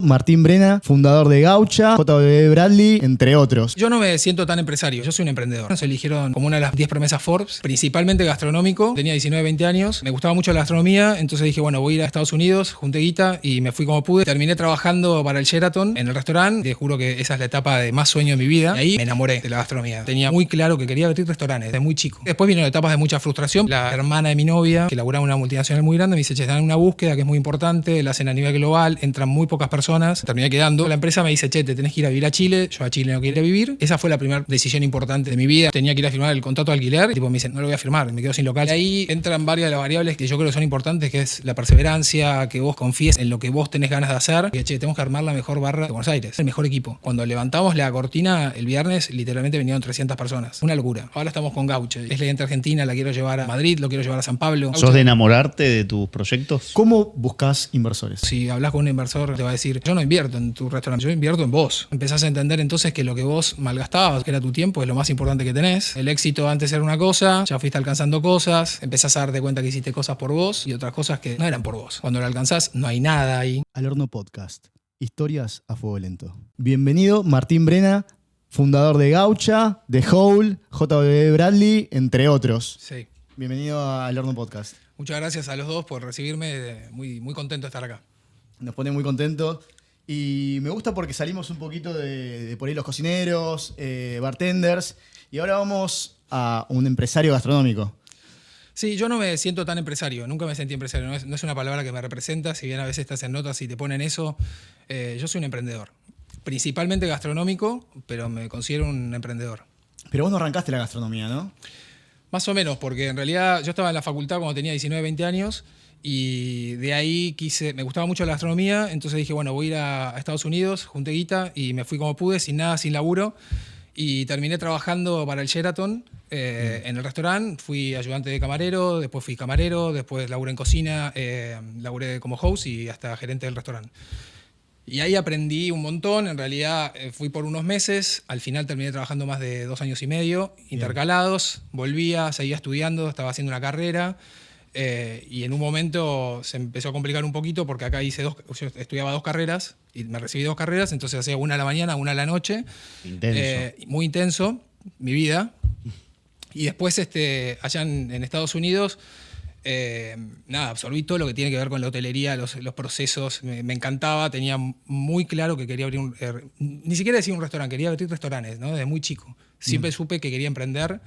Martín Brena, fundador de Gaucha, JW Bradley, entre otros. Yo no me siento tan empresario, yo soy un emprendedor. Nos eligieron como una de las 10 promesas Forbes, principalmente gastronómico. Tenía 19, 20 años, me gustaba mucho la gastronomía, entonces dije, bueno, voy a ir a Estados Unidos, junté guita y me fui como pude. Terminé trabajando para el Sheraton en el restaurante, te juro que esa es la etapa de más sueño de mi vida. Y ahí me enamoré de la gastronomía. Tenía muy claro que quería abrir restaurantes desde muy chico. Después vinieron etapas de mucha frustración. La hermana de mi novia, que laburaba en una multinacional muy grande, me dice, che, están en una búsqueda que es muy importante, la hacen a nivel global, entran muy pocas personas. Terminé quedando. La empresa me dice, che, te tenés que ir a vivir a Chile. Yo a Chile no quería vivir. Esa fue la primera decisión importante de mi vida. Tenía que ir a firmar el contrato de alquiler. Y tipo me dicen, no lo voy a firmar, me quedo sin local. Y ahí entran varias de las variables que yo creo que son importantes, que es la perseverancia, que vos confíes en lo que vos tenés ganas de hacer. Que, che, tenemos que armar la mejor barra de Buenos Aires, el mejor equipo. Cuando levantamos la cortina el viernes, literalmente vinieron 300 personas. Una locura. Ahora estamos con Gaucha. Es la idea Argentina, la quiero llevar a Madrid, lo quiero llevar a San Pablo. ¿Sos de enamorarte de tus proyectos? ¿Cómo buscas inversores? Si hablas con un inversor, te va a decir, yo no invierto en tu restaurante, yo invierto en vos. Empezás a entender entonces que lo que vos malgastabas, que era tu tiempo, es lo más importante que tenés. El éxito antes era una cosa, ya fuiste alcanzando cosas, empezás a darte cuenta que hiciste cosas por vos y otras cosas que no eran por vos. Cuando lo alcanzás, no hay nada ahí. Al Horno Podcast. Historias a fuego lento. Bienvenido, Martín Brena, fundador de Gaucha, de Howl, JW Bradley, entre otros. Sí. Bienvenido al Horno Podcast. Muchas gracias a los dos por recibirme. Muy, muy contento de estar acá. Nos pone muy contentos. Y me gusta porque salimos un poquito de por ahí los cocineros, bartenders, y ahora vamos a un empresario gastronómico. Sí, yo no me siento tan empresario, nunca me sentí empresario, no es una palabra que me representa, si bien a veces estás en notas y te ponen eso, yo soy un emprendedor, principalmente gastronómico, pero me considero un emprendedor. Pero vos no arrancaste la gastronomía, ¿no? Más o menos, porque en realidad yo estaba en la facultad cuando tenía 19, 20 años, y de ahí me gustaba mucho la gastronomía, entonces dije, bueno, voy a ir a Estados Unidos, junté guita y me fui como pude, sin nada, sin laburo, y terminé trabajando para el Sheraton en el restaurante. Fui ayudante de camarero, después fui camarero, después laburé en cocina, laburé como host y hasta gerente del restaurante. Y ahí aprendí un montón, en realidad fui por unos meses, al final terminé trabajando más de 2 años y medio, intercalados, volvía, seguía estudiando, estaba haciendo una carrera. Y en un momento se empezó a complicar un poquito porque acá yo estudiaba 2 carreras y me recibí 2 carreras, entonces hacía una a la mañana, una a la noche. Intenso. Muy intenso, mi vida. Y después allá en Estados Unidos, absorbí todo lo que tiene que ver con la hotelería, los procesos, me encantaba, tenía muy claro que quería abrir ni siquiera decir un restaurante, quería abrir restaurantes, ¿no? Desde muy chico. Siempre supe que quería emprender.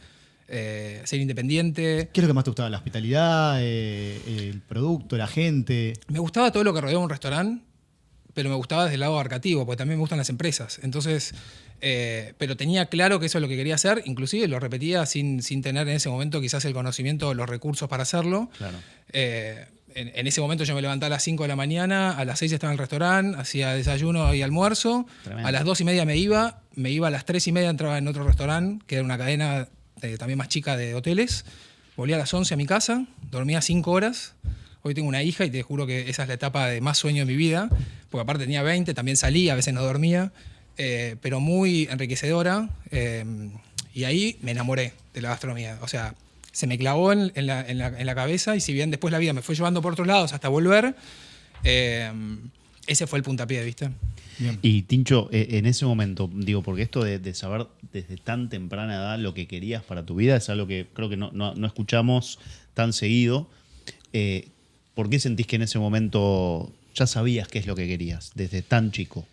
Ser independiente. ¿Qué es lo que más te gustaba? ¿La hospitalidad, el producto, la gente? Me gustaba todo lo que rodeaba un restaurante, pero me gustaba desde el lado abarcativo, porque también me gustan las empresas. Entonces, pero tenía claro que eso es lo que quería hacer, inclusive lo repetía sin tener en ese momento quizás el conocimiento o los recursos para hacerlo. Claro. En ese momento yo me levantaba a las 5 de la mañana, a las 6 estaba en el restaurante, hacía desayuno y almuerzo. Tremendo. A las 2:30 me iba a las 3:30 entraba en otro restaurante, que era una cadena también más chica de hoteles. Volví a las 11 a mi casa, dormía 5 horas. Hoy tengo una hija y te juro que esa es la etapa de más sueño de mi vida, porque aparte tenía 20, también salía, a veces no dormía, pero muy enriquecedora. Y ahí me enamoré de la gastronomía. O sea, se me clavó en la cabeza y si bien después la vida me fue llevando por otros lados hasta volver, ese fue el puntapié, ¿viste? Bien. Y Tincho, en ese momento, digo, porque esto de saber desde tan temprana edad lo que querías para tu vida es algo que creo que no escuchamos tan seguido. ¿Por qué sentís que en ese momento ya sabías qué es lo que querías desde tan chico?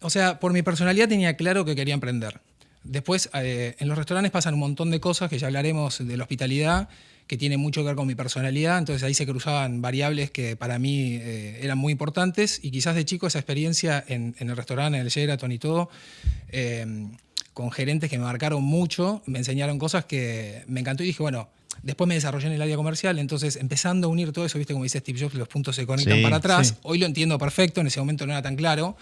O sea, por mi personalidad tenía claro que quería emprender. Después, en los restaurantes pasan un montón de cosas, que ya hablaremos de la hospitalidad, que tiene mucho que ver con mi personalidad, entonces ahí se cruzaban variables que para mí eran muy importantes y quizás de chico esa experiencia en el restaurante, en el Sheraton y todo, con gerentes que me marcaron mucho, me enseñaron cosas que me encantó y dije, bueno, después me desarrollé en el área comercial, entonces empezando a unir todo eso, viste como dice Steve Jobs, los puntos se conectan para atrás, hoy lo entiendo perfecto, en ese momento no era tan claro.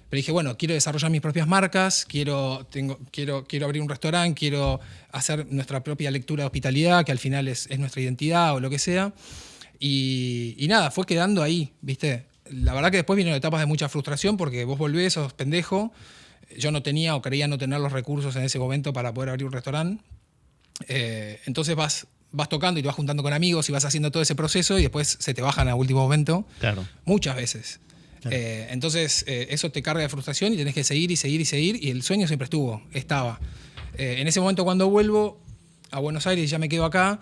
Pero dije, bueno, quiero desarrollar mis propias marcas, quiero abrir un restaurante, quiero hacer nuestra propia lectura de hospitalidad, que al final es nuestra identidad o lo que sea. Y nada, fue quedando ahí, ¿viste? La verdad que después vinieron etapas de mucha frustración porque vos volvés, sos pendejo. Yo no tenía o creía no tener los recursos en ese momento para poder abrir un restaurante. Entonces vas tocando y te vas juntando con amigos y vas haciendo todo ese proceso y después se te bajan a último momento. Claro. Muchas veces. Claro. Entonces, eso te carga de frustración y tenés que seguir y seguir y seguir. Y el sueño siempre estaba. En ese momento, cuando vuelvo a Buenos Aires y ya me quedo acá,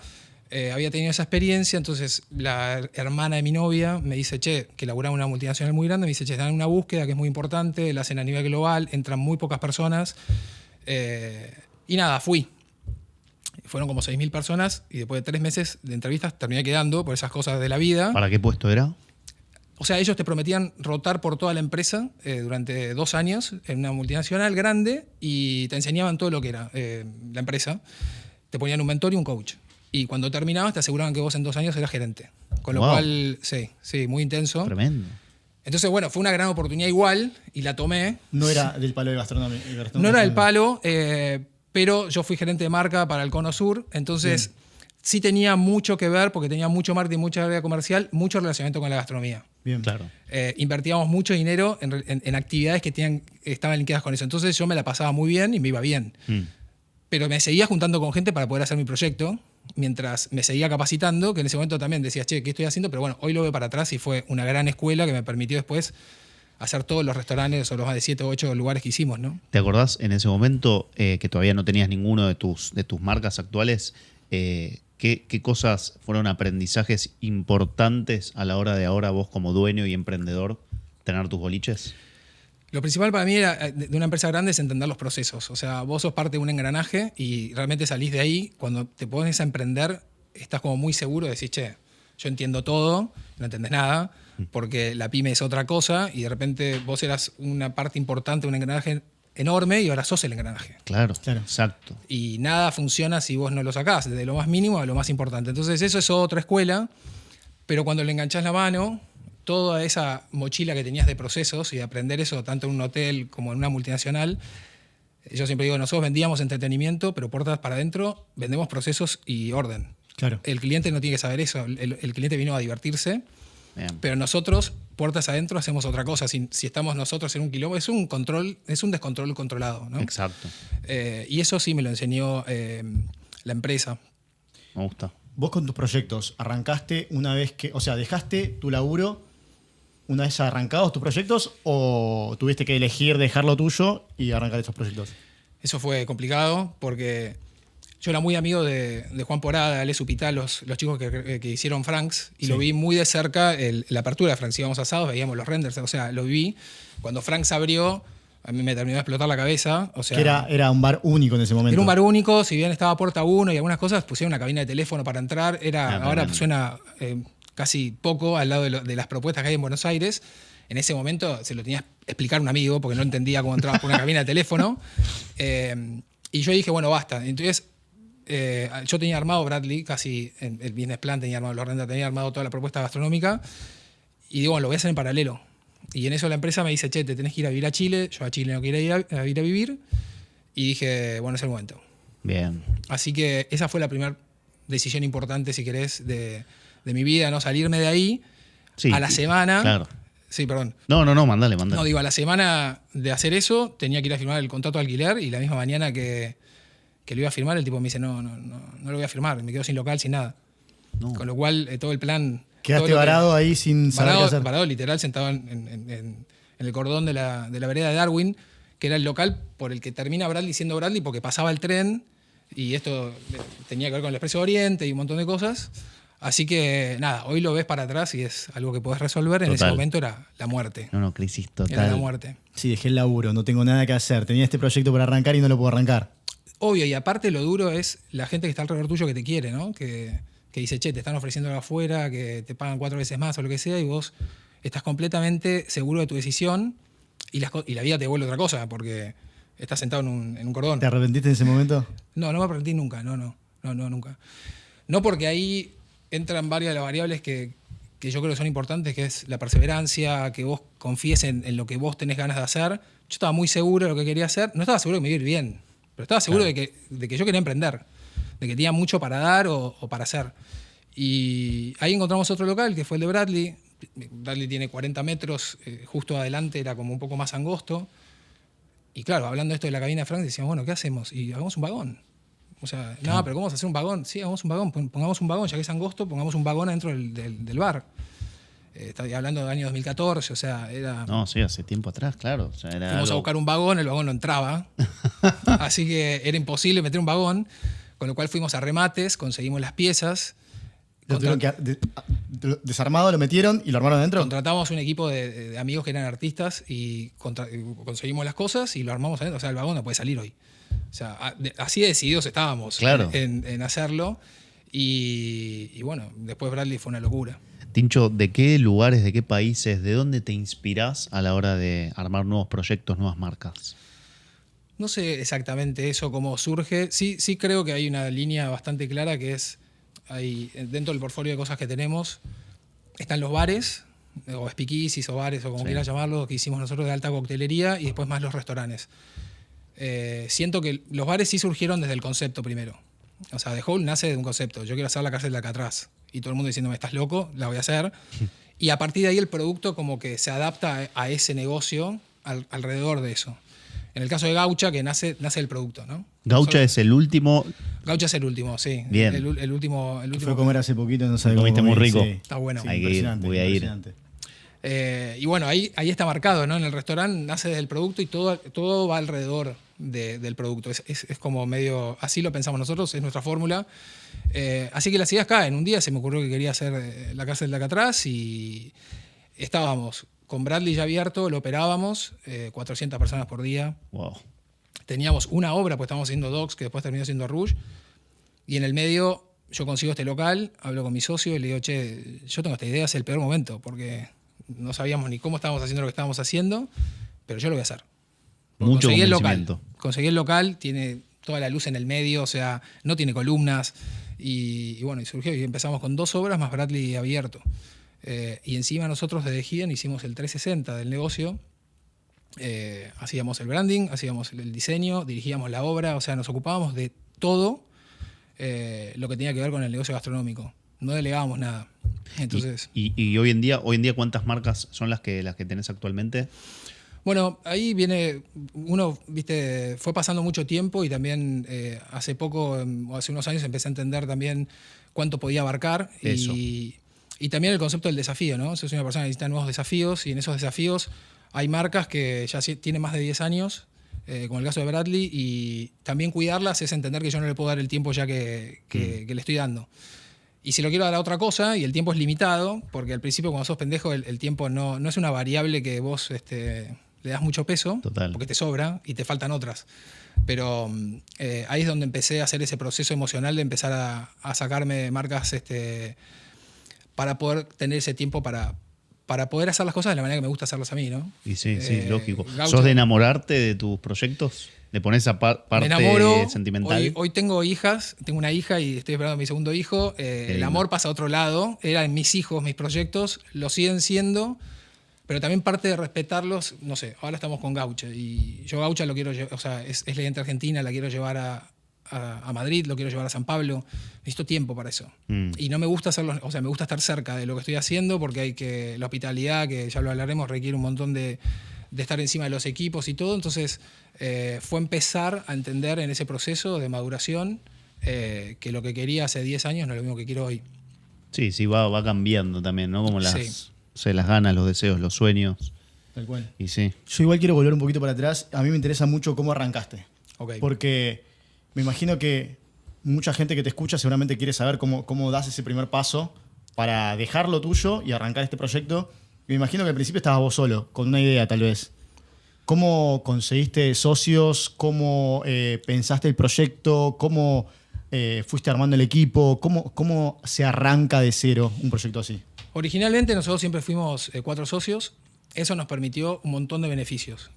había tenido esa experiencia. Entonces, la hermana de mi novia me dice, che, que laburaba en una multinacional muy grande, me dice, che, están en una búsqueda que es muy importante, la hacen a nivel global, entran muy pocas personas. Y nada, fui. Fueron como 6.000 personas y después de 3 meses de entrevistas terminé quedando por esas cosas de la vida. ¿Para qué puesto era? O sea, ellos te prometían rotar por toda la empresa durante 2 años en una multinacional grande y te enseñaban todo lo que era la empresa. Te ponían un mentor y un coach. Y cuando terminabas te aseguraban que vos en 2 años eras gerente. Con lo cual, sí, muy intenso. Tremendo. Entonces, bueno, fue una gran oportunidad igual y la tomé. No era del palo de gastronomía. No era del palo, pero yo fui gerente de marca para el Cono Sur. Entonces, sí tenía mucho que ver porque tenía mucho marketing, mucha área comercial, mucho relacionamiento con la gastronomía. Bien. Claro. Invertíamos mucho dinero en actividades que estaban linkeadas con eso. Entonces yo me la pasaba muy bien y me iba bien. Pero me seguía juntando con gente para poder hacer mi proyecto, mientras me seguía capacitando, que en ese momento también decía, che, ¿qué estoy haciendo? Pero bueno, hoy lo veo para atrás y fue una gran escuela que me permitió después hacer todos los restaurantes o los más de 7 o 8 lugares que hicimos, ¿no? ¿Te acordás en ese momento que todavía no tenías ninguno de tus marcas actuales? ¿Qué cosas fueron aprendizajes importantes a la hora de ahora vos como dueño y emprendedor tener tus boliches? Lo principal para mí era, de una empresa grande es entender los procesos. O sea, vos sos parte de un engranaje y realmente salís de ahí. Cuando te pones a emprender, estás como muy seguro de decir, che, yo entiendo todo, no entendés nada, porque la pyme es otra cosa y de repente vos eras una parte importante de un engranaje enorme y ahora sos el engranaje. Claro, exacto. Y nada funciona si vos no lo sacás, desde lo más mínimo a lo más importante. Entonces eso es otra escuela, pero cuando le enganchás la mano, toda esa mochila que tenías de procesos y de aprender eso tanto en un hotel como en una multinacional, yo siempre digo, nosotros vendíamos entretenimiento, pero puertas para adentro vendemos procesos y orden. Claro. El cliente no tiene que saber eso, el cliente vino a divertirse, Bien. pero nosotros, puertas adentro, hacemos otra cosa. Si estamos nosotros en un quilombo, es un control, es un descontrol controlado, ¿no? Exacto. Y eso sí me lo enseñó la empresa. Me gusta. Vos con tus proyectos, arrancaste una vez que, o sea, dejaste tu laburo una vez arrancados tus proyectos o tuviste que elegir dejar lo tuyo y arrancar estos proyectos? Eso fue complicado porque yo era muy amigo de Juan Porada, Ale Supital, los chicos que hicieron Franks, y Sí. lo vi muy de cerca, la apertura de Franks. Íbamos asados, veíamos los renders, o sea, lo vi. Cuando Franks abrió, a mí me terminó de explotar la cabeza. O sea, Que era un bar único en ese momento. era un bar único, si bien estaba puerta 1 y algunas cosas, pusieron una cabina de teléfono para entrar. Ahora tremendo. suena casi poco al lado de las propuestas que hay en Buenos Aires. En ese momento se lo tenía que explicar a un amigo porque no entendía cómo entraba por una cabina de teléfono. Y yo dije, bueno, basta. Entonces, yo tenía armado Bradley, casi el business plan, tenía armado los renders, tenía armado toda la propuesta gastronómica. Y digo, bueno, lo voy a hacer en paralelo. Y en eso la empresa me dice, che, te tenés que ir a vivir a Chile. Yo a Chile no quiero ir a vivir. Y dije, bueno, es el momento. Bien. Así que esa fue la primera decisión importante, si querés, de mi vida, ¿no? Salirme de ahí. Sí, a la semana. Claro. Sí, perdón. No, mandale. No, digo, a la semana de hacer eso, tenía que ir a firmar el contrato de alquiler y la misma mañana que lo iba a firmar, el tipo me dice, no lo voy a firmar, me quedo sin local, sin nada. No. Con lo cual, todo el plan... Quedaste varado ahí sin saber qué hacer. Varado, literal, sentado en el cordón de la vereda de Darwin, que era el local por el que termina Bradley siendo Bradley, porque pasaba el tren y esto tenía que ver con el Expreso Oriente y un montón de cosas. Así que nada, hoy lo ves para atrás y es algo que podés resolver. En ese Total. momento era la muerte. No, crisis total. Era la muerte. Sí, dejé el laburo, no tengo nada que hacer. Tenía este proyecto para arrancar y no lo puedo arrancar. Obvio, y aparte lo duro es la gente que está alrededor tuyo que te quiere, ¿no? Que dice, che, te están ofreciendo algo afuera, que te pagan 4 veces más o lo que sea, y vos estás completamente seguro de tu decisión y la vida te vuelve otra cosa, porque estás sentado en un cordón. ¿Te arrepentiste en ese momento? No me arrepentí nunca, no, nunca. No, porque ahí entran varias de las variables que yo creo que son importantes, que es la perseverancia, que vos confíes en lo que vos tenés ganas de hacer. Yo estaba muy seguro de lo que quería hacer, no estaba seguro de me iba a ir bien, pero estaba seguro de que yo quería emprender, de que tenía mucho para dar o para hacer. Y ahí encontramos otro local, que fue el de Bradley. Bradley tiene 40 metros, justo adelante era como un poco más angosto. Y claro, hablando de esto de la cabina de Frank, decíamos, bueno, ¿qué hacemos? Y hagamos un vagón. O sea, no, pero ¿cómo vamos a hacer un vagón? Sí, hagamos un vagón, pongamos un vagón, ya que es angosto, pongamos un vagón adentro del bar. Estoy hablando del año 2014, o sea, era... No, sí, hace tiempo atrás, claro. O sea, era Fuimos a algo- buscar un vagón, el vagón no entraba. Así que era imposible meter un vagón, con lo cual fuimos a remates, conseguimos las piezas. Lo tuvieron que desarmado, lo metieron y lo armaron adentro. Contratamos un equipo de amigos que eran artistas y conseguimos las cosas y lo armamos adentro. O sea, el vagón no puede salir hoy. O sea, así de decididos estábamos Claro. en hacerlo. Y bueno, después Bradley fue una locura. Tincho, ¿de qué lugares, de qué países, de dónde te inspirás a la hora de armar nuevos proyectos, nuevas marcas? No sé exactamente eso cómo surge. Sí creo que hay una línea bastante clara que es, dentro del portfolio de cosas que tenemos, están los bares, o speakeasies o bares, o como Sí. quieras llamarlo, que hicimos nosotros de alta coctelería, y después más los restaurantes. Siento que los bares sí surgieron desde el concepto primero. O sea, The Hole nace de un concepto. Yo quiero hacer la cárcel de Alcatraz. Y todo el mundo diciéndome, estás loco, la voy a hacer. Y a partir de ahí el producto como que se adapta a ese negocio alrededor de eso. En el caso de Gaucha, que nace del producto, ¿no? Gaucha es el último. Gaucha es el último, sí. Bien. El último. Fui a comer hace poquito, no sabía Comiste cómo muy comí, rico. sí. Está bueno. Hay que ir, Impresionante, voy a ir. impresionante. Y bueno, ahí está marcado, ¿no? En el restaurante nace del producto y todo va alrededor del producto. Es como medio, así lo pensamos nosotros, es nuestra fórmula. Así que las ideas caen. Un día se me ocurrió que quería hacer la cárcel de Alcatraz y estábamos con Bradley ya abierto, lo operábamos, 400 personas por día. Wow. Teníamos una obra, pues estábamos haciendo Docs, que después terminó siendo Rouge. Y en el medio yo consigo este local, hablo con mi socio y le digo, che, yo tengo esta idea, es el peor momento, porque no sabíamos ni cómo estábamos haciendo lo que estábamos haciendo, pero yo lo voy a hacer. Mucho Conseguí el local. convencimiento. Conseguí el local, tiene toda la luz en el medio, o sea, no tiene columnas. Y bueno, y surgió y empezamos con 2 obras más Bradley abierto. Y encima nosotros desde Hidden hicimos el 360 del negocio. Hacíamos el branding, hacíamos el diseño, dirigíamos la obra, o sea, nos ocupábamos de todo lo que tenía que ver con el negocio gastronómico. No delegábamos nada. Entonces, Y hoy en día, ¿cuántas marcas son las que tenés actualmente? bueno, ahí viene, uno, viste, fue pasando mucho tiempo y también hace poco, o hace unos años, empecé a entender también cuánto podía abarcar Eso. y también el concepto del desafío, ¿no? Soy una persona que necesita nuevos desafíos y en esos desafíos hay marcas que ya tienen más de 10 años, como el caso de Bradley, y también cuidarlas es entender que yo no le puedo dar el tiempo ya que le estoy dando. Y si lo quiero dar a otra cosa, y el tiempo es limitado, porque al principio cuando sos pendejo el tiempo no es una variable que vos le das mucho peso, Total. porque te sobra y te faltan otras. Pero ahí es donde empecé a hacer ese proceso emocional de empezar a sacarme marcas para poder tener ese tiempo para poder hacer las cosas de la manera que me gusta hacerlas a mí, ¿no? Y sí, lógico. Gaucho- ¿Sos de enamorarte de tus proyectos? ¿Le pones esa Me parte enamoro. sentimental? Hoy tengo hijas, tengo una hija y estoy esperando a mi segundo hijo. El lindo. amor pasa a otro lado. Eran mis hijos, mis proyectos, lo siguen siendo, pero también parte de respetarlos. No sé, ahora estamos con Gaucha y yo Gaucha lo quiero llevar, o sea, es la gente argentina, la quiero llevar a Madrid, lo quiero llevar a San Pablo. Necesito tiempo para eso. Y no me gusta hacerlo, o sea, me gusta estar cerca de lo que estoy haciendo porque la hospitalidad, que ya lo hablaremos, requiere un montón de estar encima de los equipos y todo. Entonces, fue empezar a entender en ese proceso de maduración que lo que quería hace 10 años no es lo mismo que quiero hoy. Sí, va cambiando también, ¿no? Como las, Sí. o sea, las ganas, los deseos, los sueños. Tal cual. Y sí. Yo igual quiero volver un poquito para atrás. A mí me interesa mucho cómo arrancaste. Ok. Porque me imagino que mucha gente que te escucha seguramente quiere saber cómo das ese primer paso para dejar lo tuyo y arrancar este proyecto. Me imagino que al principio estabas vos solo, con una idea tal vez. ¿Cómo conseguiste socios? ¿Cómo pensaste el proyecto? ¿Cómo fuiste armando el equipo? ¿Cómo se arranca de cero un proyecto así? Originalmente nosotros siempre fuimos 4 socios. Eso nos permitió un montón de beneficios.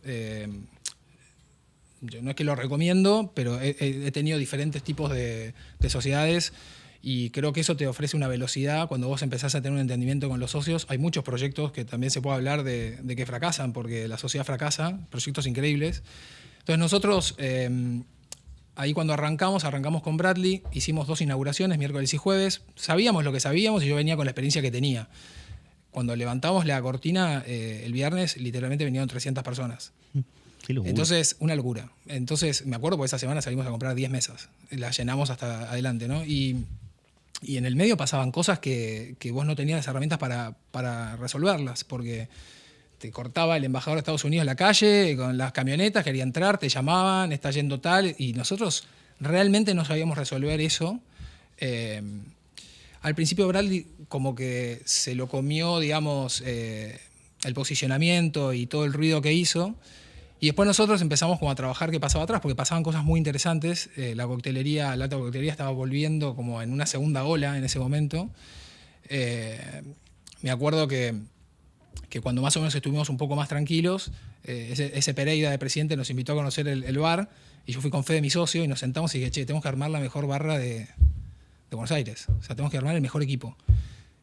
Yo no es que lo recomiendo, pero he tenido diferentes tipos de sociedades y creo que eso te ofrece una velocidad cuando vos empezás a tener un entendimiento con los socios. Hay muchos proyectos que también se puede hablar de que fracasan, porque la sociedad fracasa, proyectos increíbles. Entonces nosotros, ahí cuando arrancamos con Bradley, hicimos 2 inauguraciones, miércoles y jueves. Sabíamos lo que sabíamos y yo venía con la experiencia que tenía. Cuando levantamos la cortina el viernes, literalmente vinieron 300 personas. Qué locura. Entonces, una locura. Entonces, me acuerdo porque esa semana salimos a comprar 10 mesas. Las llenamos hasta adelante, ¿no? Y Y en el medio pasaban cosas que vos no tenías las herramientas para resolverlas, porque te cortaba el embajador de Estados Unidos en la calle con las camionetas, quería entrar, te llamaban, está yendo tal, y nosotros realmente no sabíamos resolver eso. Al principio Bradley como que se lo comió, digamos, el posicionamiento y todo el ruido que hizo. Y después nosotros empezamos como a trabajar qué pasaba atrás, porque pasaban cosas muy interesantes. La alta coctelería estaba volviendo como en una segunda ola en ese momento. Me acuerdo que cuando más o menos estuvimos un poco más tranquilos, ese Pereira de presidente nos invitó a conocer el bar, y yo fui con Fede, mi socio, y nos sentamos y dije, che, tenemos que armar la mejor barra de Buenos Aires. O sea, tenemos que armar el mejor equipo.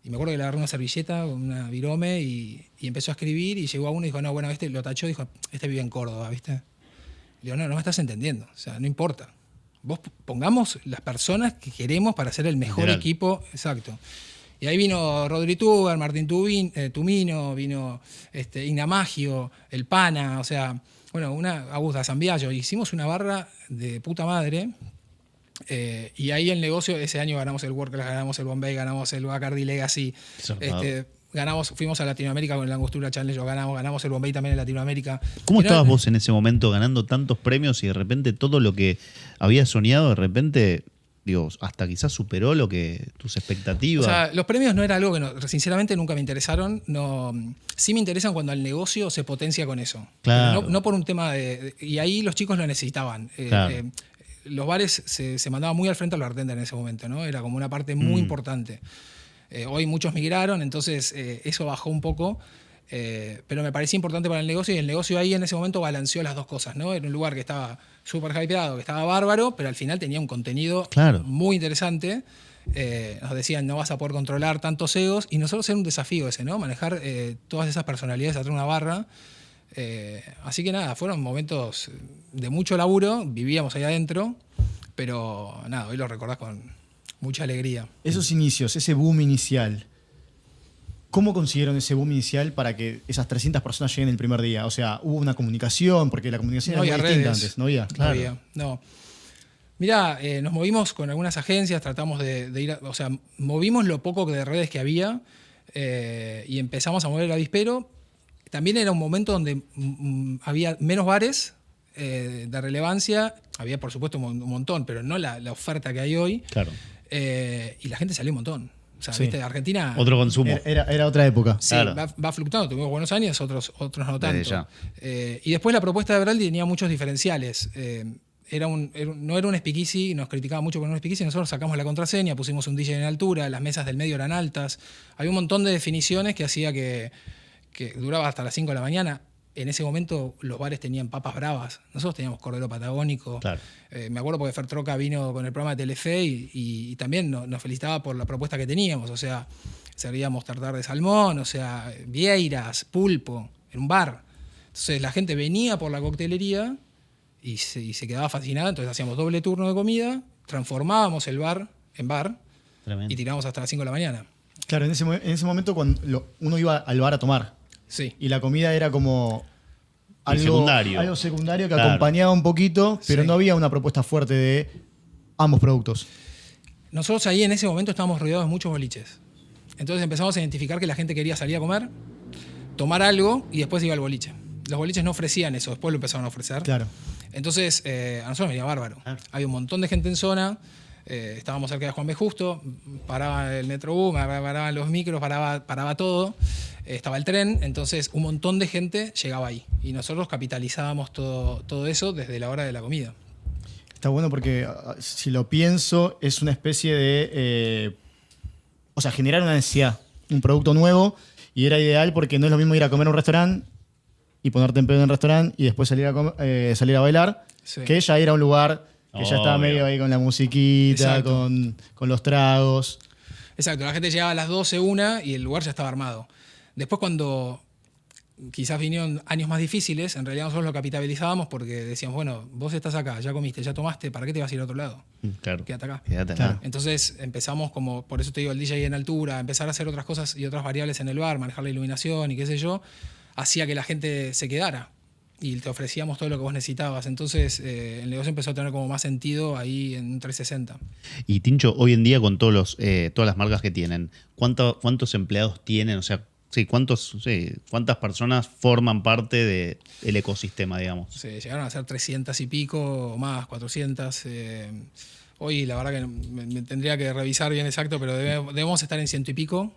Y me acuerdo que le agarré una servilleta con una virome y empezó a escribir, y llegó a uno y dijo, no, bueno, este lo tachó, dijo, este vive en Córdoba, ¿viste? Le digo, no me estás entendiendo, o sea, no importa. Vos pongamos las personas que queremos para ser el mejor Literal. equipo, exacto. Y ahí vino Rodri Tuber, Martín Tumino, vino Igna Maggio, el Pana, o sea, bueno, Augusta Zambiayo. Hicimos una barra de puta madre. Y ahí el negocio, ese año ganamos el World Class, ganamos el Bombay, ganamos el Bacardi Legacy, fuimos a Latinoamérica con el Angostura Challenge, ganamos el Bombay también en Latinoamérica. ¿Cómo estabas vos en ese momento ganando tantos premios y de repente todo lo que habías soñado, de repente, digo, hasta quizás superó lo que tus expectativas? O sea, los premios no era algo que sinceramente nunca me interesaron. No, sí me interesan cuando el negocio se potencia con eso. Claro. No por un tema y ahí los chicos lo necesitaban. Claro. Los bares se mandaban muy al frente a los bartenders en ese momento, ¿no? Era como una parte muy importante. Hoy muchos migraron, entonces eso bajó un poco, pero me parecía importante para el negocio, y el negocio ahí en ese momento balanceó las dos cosas, ¿no? Era un lugar que estaba súper hypeado, que estaba bárbaro, pero al final tenía un contenido muy interesante. Nos decían, no vas a poder controlar tantos egos, y nosotros era un desafío ese, ¿no? Manejar todas esas personalidades atrás de una barra. Así que nada, fueron momentos de mucho laburo, vivíamos ahí adentro, pero nada, hoy lo recordás con mucha alegría. Esos inicios, ese boom inicial, ¿cómo consiguieron ese boom inicial para que esas 300 personas lleguen el primer día? O sea, ¿hubo una comunicación? Porque la comunicación No era había muy distinta redes. antes, ¿no había? No había, no. Mirá, nos movimos con algunas agencias, tratamos de ir, o sea, movimos lo poco de redes que había, y empezamos a mover el avispero. También era un momento donde había menos bares de relevancia. Había, por supuesto, un montón, pero no la oferta que hay hoy. Claro. Y la gente salió un montón. O sea, Sí. ¿viste? Argentina... Otro consumo. Era otra época. Sí, Claro. va fluctuando. Tuvimos buenos años, otros no tanto. Desde ya. Y después la propuesta de Beraldi tenía muchos diferenciales. No era un speakeasy, nos criticaba mucho por un speakeasy. Nosotros sacamos la contraseña, pusimos un DJ en altura, las mesas del medio eran altas. Había un montón de definiciones que hacía que duraba hasta las 5 de la mañana. En ese momento los bares tenían papas bravas. Nosotros teníamos cordero patagónico. Claro. Me acuerdo porque Fer Troca vino con el programa de Telefe y también nos felicitaba por la propuesta que teníamos. O sea, servíamos tartar de salmón, o sea, vieiras, pulpo, en un bar. Entonces la gente venía por la coctelería y se quedaba fascinada. Entonces hacíamos doble turno de comida, transformábamos el bar en bar Tremendo. y tirábamos hasta las 5 de la mañana. Claro, en ese momento cuando uno iba al bar a tomar Sí. y la comida era como secundario. algo secundario que Claro. acompañaba un poquito, pero Sí. no había una propuesta fuerte de ambos productos. Nosotros ahí en ese momento estábamos rodeados de muchos boliches. Entonces empezamos a identificar que la gente quería salir a comer, tomar algo y después iba al boliche. Los boliches no ofrecían eso, después lo empezaron a ofrecer. Claro. Entonces a nosotros nos venía bárbaro. Claro. Había un montón de gente en zona, estábamos cerca de Juan B. Justo, paraba el Metrobús, paraban los micros, paraba todo, estaba el tren, entonces un montón de gente llegaba ahí. Y nosotros capitalizábamos todo eso desde la hora de la comida. Está bueno porque si lo pienso, es una especie de... o sea, generar una necesidad, un producto nuevo, y era ideal porque no es lo mismo ir a comer a un restaurante y ponerte en pedo en el restaurante y después salir a bailar, Sí. que ya ir a un lugar que ya estaba Obvio. medio ahí con la musiquita, Exacto. con los tragos. Exacto, la gente llegaba a las 12, 1 y el lugar ya estaba armado. Después cuando quizás vinieron años más difíciles, en realidad nosotros lo capitalizábamos porque decíamos, bueno, vos estás acá, ya comiste, ya tomaste, ¿para qué te vas a ir a otro lado? Claro. Quédate acá. Quédate Claro. acá. Entonces empezamos como, por eso te digo, el DJ en altura, empezar a hacer otras cosas y otras variables en el bar, manejar la iluminación y qué sé yo, hacía que la gente se quedara. y te ofrecíamos todo lo que vos necesitabas. Entonces el negocio empezó a tener como más sentido ahí en un 360. Y Tincho, hoy en día con todas las marcas que tienen, ¿cuántos empleados tienen? O sea, sí, ¿cuántas personas forman parte del ecosistema, digamos? Sí, llegaron a ser 300 y pico o más, 400. Hoy la verdad que me tendría que revisar bien exacto, pero debemos estar en 100 y pico.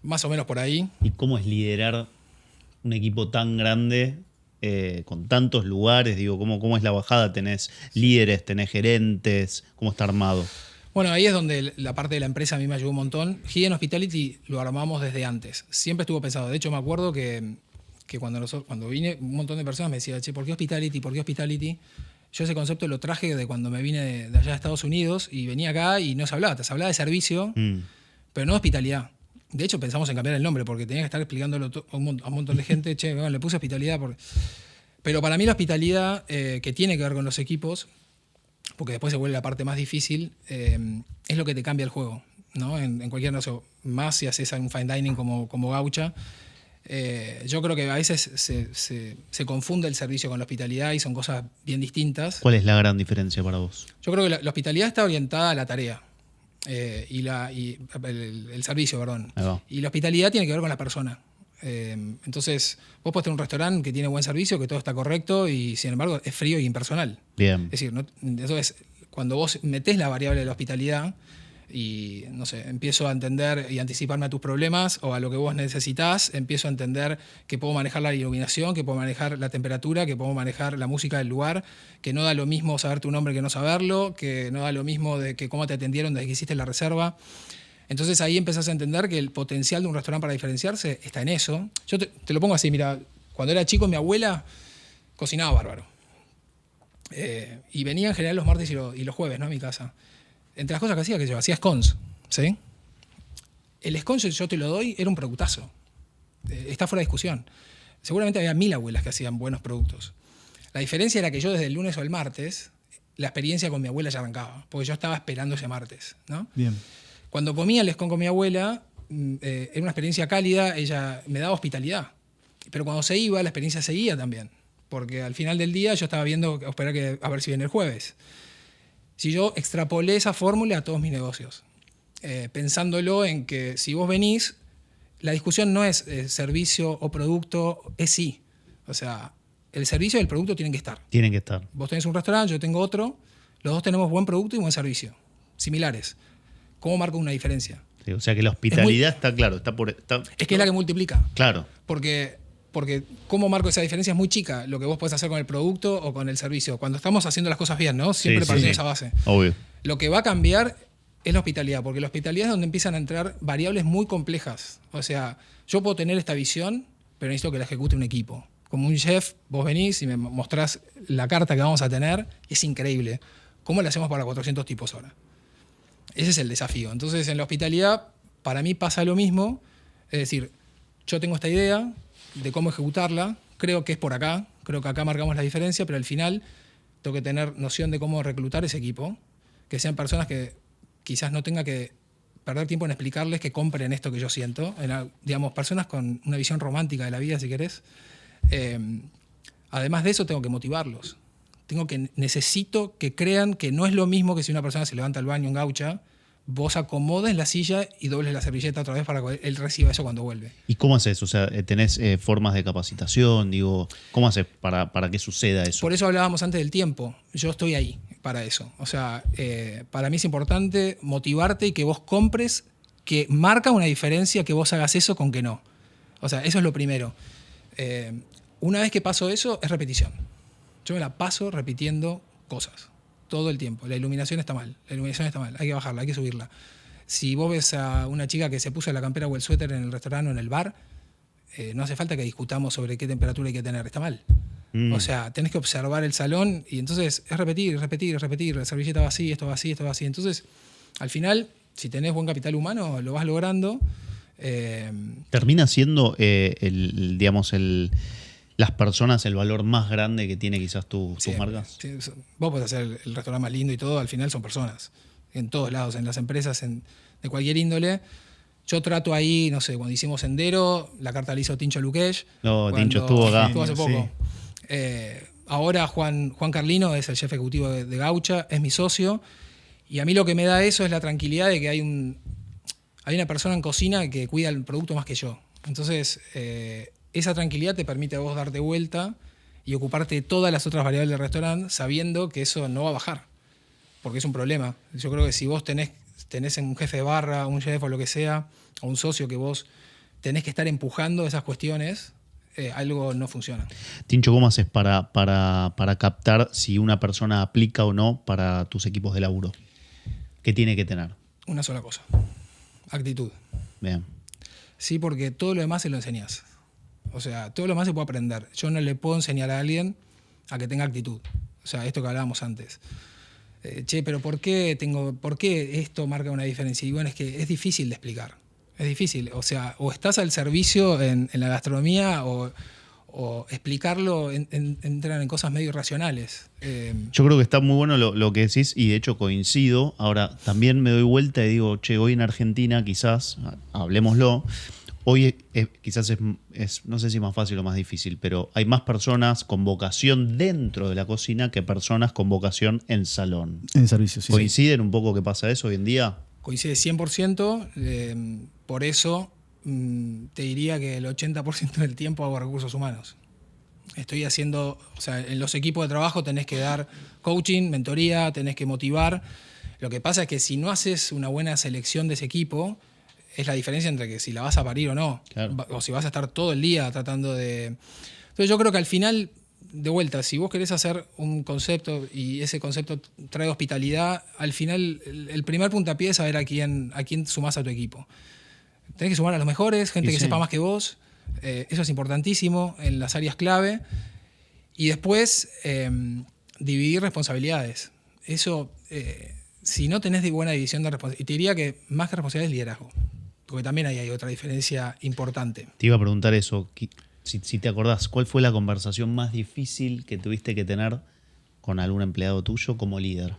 Más o menos por ahí. ¿Y cómo es liderar un equipo tan grande con tantos lugares? Digo, ¿cómo es la bajada? ¿Tenés líderes, tenés gerentes? ¿Cómo está armado? Bueno, ahí es donde la parte de la empresa a mí me ayudó un montón. Hidden Hospitality lo armamos desde antes. Siempre estuvo pensado. De hecho, me acuerdo que cuando vine, un montón de personas me decían, che, ¿por qué Hospitality? ¿Por qué Hospitality? Yo ese concepto lo traje de cuando me vine de allá de Estados Unidos y venía acá y no se hablaba. Se hablaba de servicio, pero no de hospitalidad. De hecho, pensamos en cambiar el nombre porque tenía que estar explicándolo a un montón de gente. Che, bueno, le puse hospitalidad. Pero para mí la hospitalidad, que tiene que ver con los equipos, porque después se vuelve la parte más difícil, es lo que te cambia el juego, ¿no? En cualquier negocio, más si haces un fine dining como Gaucha. Yo creo que a veces se confunde el servicio con la hospitalidad y son cosas bien distintas. ¿Cuál es la gran diferencia para vos? Yo creo que la hospitalidad está orientada a la tarea y el servicio, perdón. Y la hospitalidad tiene que ver con la persona. Entonces, vos podés tener un restaurante que tiene buen servicio, que todo está correcto y sin embargo es frío y impersonal. Bien. Es decir, entonces, cuando vos metés la variable de la hospitalidad y, no sé, empiezo a entender y anticiparme a tus problemas o a lo que vos necesitás, empiezo a entender que puedo manejar la iluminación, que puedo manejar la temperatura, que puedo manejar la música del lugar, que no da lo mismo saber tu nombre que no saberlo, que no da lo mismo de que cómo te atendieron desde que hiciste la reserva. Entonces ahí empezás a entender que el potencial de un restaurante para diferenciarse está en eso. Yo te lo pongo así, mira, cuando era chico mi abuela cocinaba bárbaro. Y venía en general los martes y los jueves, ¿no? A mi casa. Entre las cosas que hacía, yo hacía scones, ¿sí? El scone, yo te lo doy, era un productazo. Está fuera de discusión. Seguramente había 1000 abuelas que hacían buenos productos. La diferencia era que yo desde el lunes o el martes, la experiencia con mi abuela ya arrancaba, porque yo estaba esperando ese martes, ¿no? Bien. Cuando comía el scone con mi abuela, era una experiencia cálida, ella me daba hospitalidad. Pero cuando se iba, la experiencia seguía también. Porque al final del día yo estaba viendo, esperar a ver si viene el jueves. Si yo extrapolé esa fórmula a todos mis negocios, pensándolo en que si vos venís, la discusión no es servicio o producto, es sí. O sea, el servicio y el producto tienen que estar. Tienen que estar. Vos tenés un restaurante, yo tengo otro, los dos tenemos buen producto y buen servicio, similares. ¿Cómo marco una diferencia? Sí, o sea que la hospitalidad está claro. Es que es la que multiplica. Claro. Porque cómo marco esa diferencia es muy chica, lo que vos podés hacer con el producto o con el servicio. Cuando estamos haciendo las cosas bien, ¿no? Siempre partiendo de esa base. Obvio. Lo que va a cambiar es la hospitalidad, porque la hospitalidad es donde empiezan a entrar variables muy complejas. O sea, yo puedo tener esta visión, pero necesito que la ejecute un equipo. Como un chef, vos venís y me mostrás la carta que vamos a tener, es increíble. ¿Cómo la hacemos para 400 tipos ahora? Ese es el desafío. Entonces, en la hospitalidad, para mí pasa lo mismo. Es decir, yo tengo esta idea de cómo ejecutarla, creo que es por acá, creo que acá marcamos la diferencia, pero al final tengo que tener noción de cómo reclutar ese equipo, que sean personas que quizás no tenga que perder tiempo en explicarles que compren esto que yo siento, digamos, personas con una visión romántica de la vida, si querés. Además de eso, tengo que motivarlos. Necesito que crean que no es lo mismo que si una persona se levanta al baño en Gaucha, vos acomodes la silla y dobles la servilleta otra vez para que él reciba eso cuando vuelve. ¿Y cómo haces? O sea, ¿tenés formas de capacitación? Digo, ¿cómo haces para que suceda eso? Por eso hablábamos antes del tiempo. Yo estoy ahí para eso. O sea, para mí es importante motivarte y que vos compres, que marca una diferencia que vos hagas eso con que no. O sea, eso es lo primero. Una vez que paso eso, es repetición. Yo me la paso repitiendo cosas todo el tiempo. La iluminación está mal, hay que bajarla, hay que subirla. Si vos ves a una chica que se puso la campera o el suéter en el restaurante o en el bar, no hace falta que discutamos sobre qué temperatura hay que tener, está mal. O sea, tenés que observar el salón y entonces es repetir, la servilleta va así, esto va así, esto va así. Entonces, al final, si tenés buen capital humano, lo vas logrando. Termina siendo las personas el valor más grande que tiene quizás tus marcas. Sí, vos podés hacer el restaurante más lindo y todo, al final son personas. En todos lados, en las empresas, de cualquier índole. Yo trato ahí, no sé, cuando hicimos Sendero, la carta la hizo Tincho Luquech. No, Tincho estuvo acá. Estuvo hace poco. Sí. Ahora Juan Carlino es el jefe ejecutivo de Gaucha, es mi socio. Y a mí lo que me da eso es la tranquilidad de que hay una persona en cocina que cuida el producto más que yo. Entonces, esa tranquilidad te permite a vos darte vuelta y ocuparte de todas las otras variables del restaurante sabiendo que eso no va a bajar, porque es un problema. Yo creo que si vos tenés un jefe de barra, un chef o lo que sea, o un socio que vos tenés que estar empujando esas cuestiones, algo no funciona. Tincho, ¿cómo haces para captar si una persona aplica o no para tus equipos de laburo? ¿Qué tiene que tener? Una sola cosa: actitud. Bien. Sí, porque todo lo demás se lo enseñás. O sea, todo lo demás se puede aprender. Yo no le puedo enseñar a alguien a que tenga actitud. O sea, esto que hablábamos antes. Pero ¿por qué esto marca una diferencia? Y bueno, es que es difícil de explicar. Es difícil. O sea, o estás al servicio en la gastronomía o explicarlo entran en cosas medio irracionales. Yo creo que está muy bueno lo que decís y de hecho coincido. Ahora, también me doy vuelta y digo, hoy en Argentina quizás, hablemoslo, hoy quizás es, no sé si más fácil o más difícil, pero hay más personas con vocación dentro de la cocina que personas con vocación en salón. En servicio, sí. ¿Coinciden un poco que pasa eso hoy en día? Coincide 100%. Por eso te diría que el 80% del tiempo hago recursos humanos. Estoy haciendo, o sea, en los equipos de trabajo tenés que dar coaching, mentoría, tenés que motivar. Lo que pasa es que si no haces una buena selección de ese equipo, es la diferencia entre que si la vas a parir o no. Claro. O si vas a estar todo el día tratando de... Entonces yo creo que al final, de vuelta, si vos querés hacer un concepto y ese concepto trae hospitalidad, al final el primer puntapié es saber a quién sumás a tu equipo. Tenés que sumar a los mejores, gente que sepa más que vos. Eso es importantísimo en las áreas clave. Y después, dividir responsabilidades. Eso, si no tenés buena división de responsabilidades, y te diría que más que responsabilidad es liderazgo, porque también ahí hay otra diferencia importante. Te iba a preguntar eso, si te acordás, ¿cuál fue la conversación más difícil que tuviste que tener con algún empleado tuyo como líder?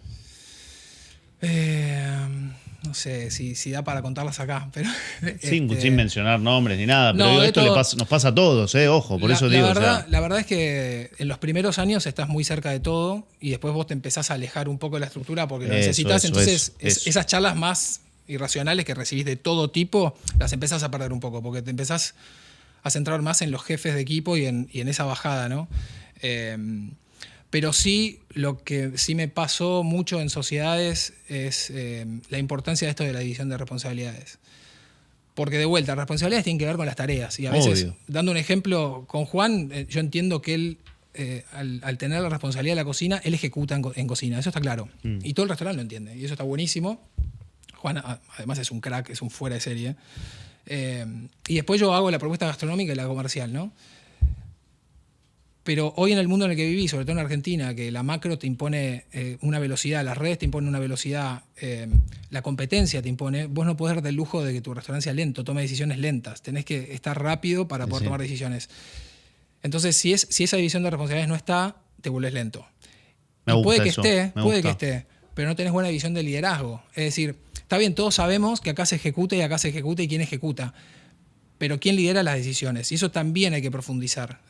No sé si da para contarlas acá, pero... Sin mencionar nombres ni nada, pero No, digo, esto todo, nos pasa a todos, ojo, por eso digo. La verdad es que en los primeros años estás muy cerca de todo y después vos te empezás a alejar un poco de la estructura porque lo necesitas. Entonces, esas charlas más irracionales que recibís de todo tipo, las empezás a perder un poco porque te empezás a centrar más en los jefes de equipo y en esa bajada, ¿no? Pero sí, lo que sí me pasó mucho en sociedades es la importancia de esto de la división de responsabilidades. Porque de vuelta, responsabilidades tienen que ver con las tareas. Y a veces, obvio, dando un ejemplo con Juan, yo entiendo que él, al tener la responsabilidad de la cocina, él ejecuta en cocina. Eso está claro. Y todo el restaurante lo entiende. Y eso está buenísimo. Juan, además, es un crack, es un fuera de serie. Y después yo hago la propuesta gastronómica y la comercial, ¿no? Pero hoy en el mundo en el que viví, sobre todo en Argentina, que la macro te impone una velocidad, las redes te imponen una velocidad, la competencia te impone, vos no podés darte el lujo de que tu restaurante sea lento, tome decisiones lentas. Tenés que estar rápido para poder tomar decisiones. Entonces, si esa división de responsabilidades no está, te vuelves lento. Puede que esté, pero no tenés buena visión de liderazgo. Es decir, está bien, todos sabemos que acá se ejecuta y quién ejecuta. Pero quién lidera las decisiones. Y eso también hay que profundizar.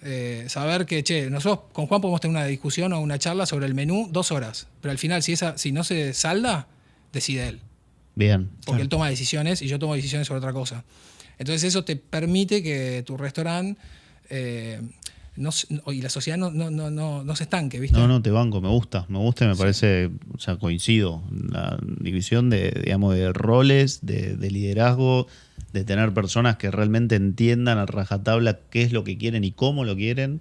Saber que, nosotros con Juan podemos tener una discusión o una charla sobre el menú 2 horas. Pero al final, si no se salda, decide él. Bien. Porque él toma decisiones y yo tomo decisiones sobre otra cosa. Entonces eso te permite que tu restaurante y la sociedad no se estanque, ¿viste? No, te banco, me gusta y me parece, o sea, coincido. La división de roles, de liderazgo, de tener personas que realmente entiendan a rajatabla qué es lo que quieren y cómo lo quieren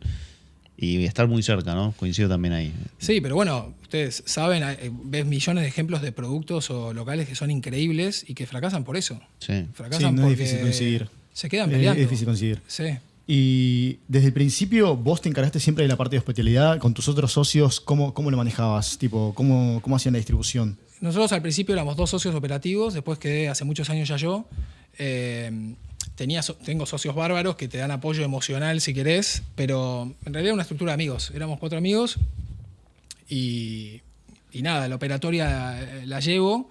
y estar muy cerca, ¿no? Coincido también ahí. Sí, pero bueno, ustedes saben, ves millones de ejemplos de productos o locales que son increíbles y que fracasan por eso. Sí. Fracasan no porque es difícil coincidir. Se quedan peleando. Es difícil coincidir. Sí. Y desde el principio, vos te encargaste siempre de la parte de hospitalidad. Con tus otros socios, ¿cómo lo manejabas? ¿Cómo hacían la distribución? Nosotros al principio éramos 2 socios operativos, después quedé hace muchos años ya yo. Tengo socios bárbaros que te dan apoyo emocional si querés, pero en realidad era una estructura de amigos. Éramos 4 amigos y nada, la operatoria la llevo.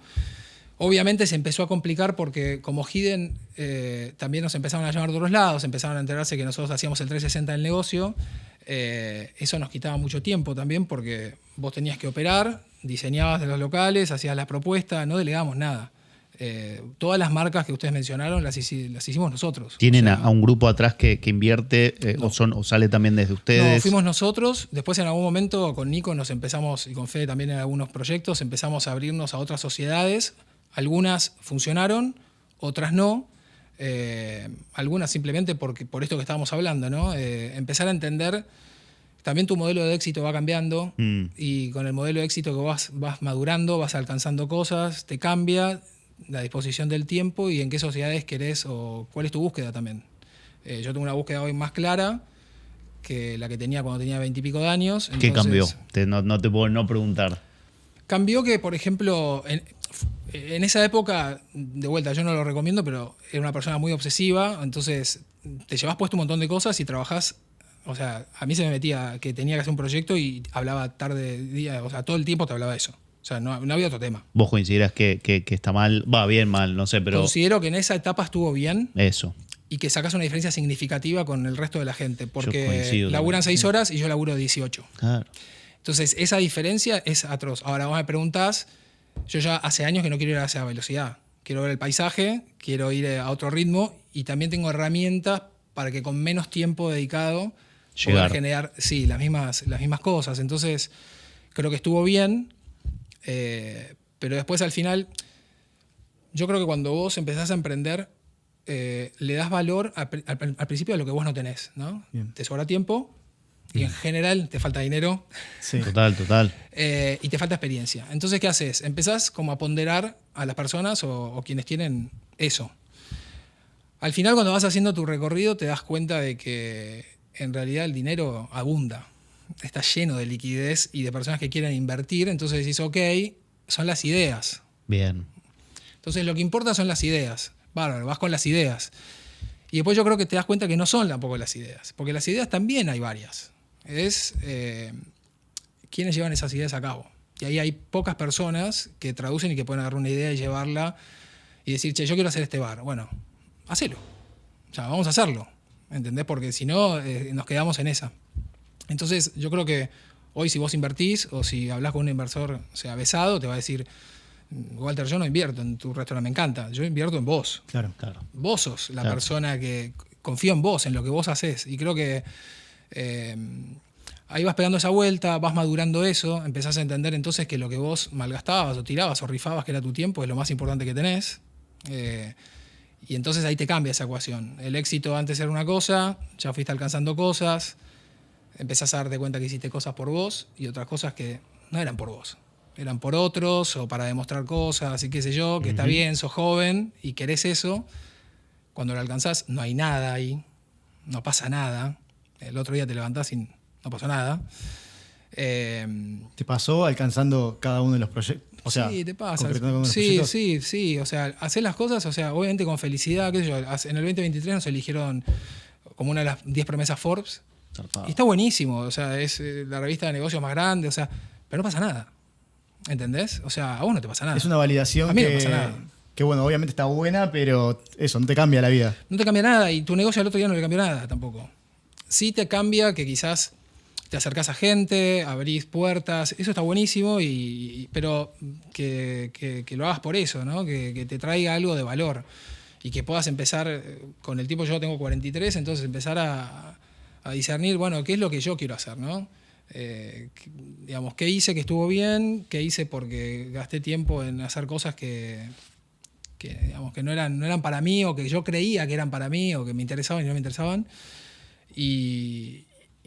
Obviamente se empezó a complicar porque como Hidden también nos empezaron a llamar de otros lados, empezaron a enterarse que nosotros hacíamos el 360 del negocio. Eso nos quitaba mucho tiempo también porque vos tenías que operar, diseñabas de los locales, hacías las propuestas, no delegamos nada. Todas las marcas que ustedes mencionaron las hicimos nosotros. ¿Tienen O sea, a un grupo atrás que invierte No. o sale también desde ustedes? No, fuimos nosotros. Después en algún momento con Nico nos empezamos, y con Fede también en algunos proyectos, empezamos a abrirnos a otras sociedades. Algunas funcionaron, otras no. Algunas simplemente por esto que estábamos hablando, ¿no? Empezar a entender, también tu modelo de éxito va cambiando y con el modelo de éxito que vas madurando, vas alcanzando cosas, te cambia la disposición del tiempo y en qué sociedades querés o cuál es tu búsqueda también. Yo tengo una búsqueda hoy más clara que la que tenía cuando tenía 20 y pico de años. ¿Qué Entonces, cambió? No te puedo no preguntar. cambió que, por ejemplo, en esa época, de vuelta, yo no lo recomiendo, pero era una persona muy obsesiva, entonces te llevas puesto un montón de cosas y trabajás. O sea, a mí se me metía que tenía que hacer un proyecto y hablaba tarde, día, o sea, todo el tiempo te hablaba de eso. O sea, no había otro tema. ¿Vos considerás que está mal? Va bien, mal, no sé, pero Considero que en esa etapa estuvo bien eso. y que sacas una diferencia significativa con el resto de la gente, porque coincido laburan también. 6 horas y yo laburo 18. Claro. Entonces, esa diferencia es atroz. Ahora vos me preguntás, yo ya hace años que no quiero ir a esa velocidad. Quiero ver el paisaje, quiero ir a otro ritmo y también tengo herramientas para que con menos tiempo dedicado Llegar. poder generar las mismas cosas. Entonces, creo que estuvo bien, pero después al final, yo creo que cuando vos empezás a emprender, le das valor al principio a lo que vos no tenés, ¿no? Bien. Te sobra tiempo y en general te falta dinero. Sí. Total. Y te falta experiencia. Entonces, ¿qué haces? Empezás como a ponderar a las personas o quienes tienen eso. Al final, cuando vas haciendo tu recorrido, te das cuenta de que en realidad el dinero abunda. Está lleno de liquidez y de personas que quieren invertir. Entonces decís, ok, son las ideas. Bien. Entonces, lo que importa son las ideas. Bárbaro, vas con las ideas. Y después yo creo que te das cuenta que no son tampoco las ideas. Porque las ideas también hay varias. Es quiénes llevan esas ideas a cabo. Y ahí hay pocas personas que traducen y que pueden agarrar una idea y llevarla y decir, che, yo quiero hacer este bar. Bueno, hacelo. O sea, vamos a hacerlo. ¿Entendés? Porque si no, nos quedamos en esa. Entonces, yo creo que hoy si vos invertís o si hablas con un inversor, o sea, avesado, te va a decir, Walter, yo no invierto en tu restaurante, me encanta. Yo invierto en vos. Claro. Vos sos la Claro. persona que confío en vos, en lo que vos haces. Y creo que ahí vas pegando esa vuelta, vas madurando eso, empezás a entender entonces que lo que vos malgastabas o tirabas o rifabas, que era tu tiempo, es lo más importante que tenés. Y entonces ahí te cambia esa ecuación. El éxito antes era una cosa, ya fuiste alcanzando cosas, empezás a darte cuenta que hiciste cosas por vos y otras cosas que no eran por vos. Eran por otros o para demostrar cosas y qué sé yo, que está bien, sos joven y querés eso. Cuando lo alcanzás no hay nada ahí, no pasa nada. El otro día te levantás y no pasó nada. ¿Te pasó alcanzando cada uno de los proyectos? O sea, sí, te pasa. concretando cada uno de los proyectos. Sí. O sea, hacer las cosas, o sea, obviamente con felicidad, qué sé yo. En el 2023 nos eligieron como una de las 10 promesas Forbes. Zarpado. Y está buenísimo, o sea, es la revista de negocios más grande, o sea, pero no pasa nada. ¿Entendés? O sea, a vos no te pasa nada. Es una validación A mí no que, pasa nada. que, bueno, obviamente está buena, pero eso, no te cambia la vida. No te cambia nada y tu negocio al otro día no le cambió nada tampoco. Sí te cambia que quizás te acercás a gente, abrís puertas, eso está buenísimo, pero que lo hagas por eso, ¿no? Que te traiga algo de valor y que puedas empezar, con el tiempo yo tengo 43, entonces empezar a discernir, bueno, qué es lo que yo quiero hacer, ¿no? Digamos, qué hice que estuvo bien, qué hice porque gasté tiempo en hacer cosas que digamos, que no eran para mí o que yo creía que eran para mí o que me interesaban y no me interesaban.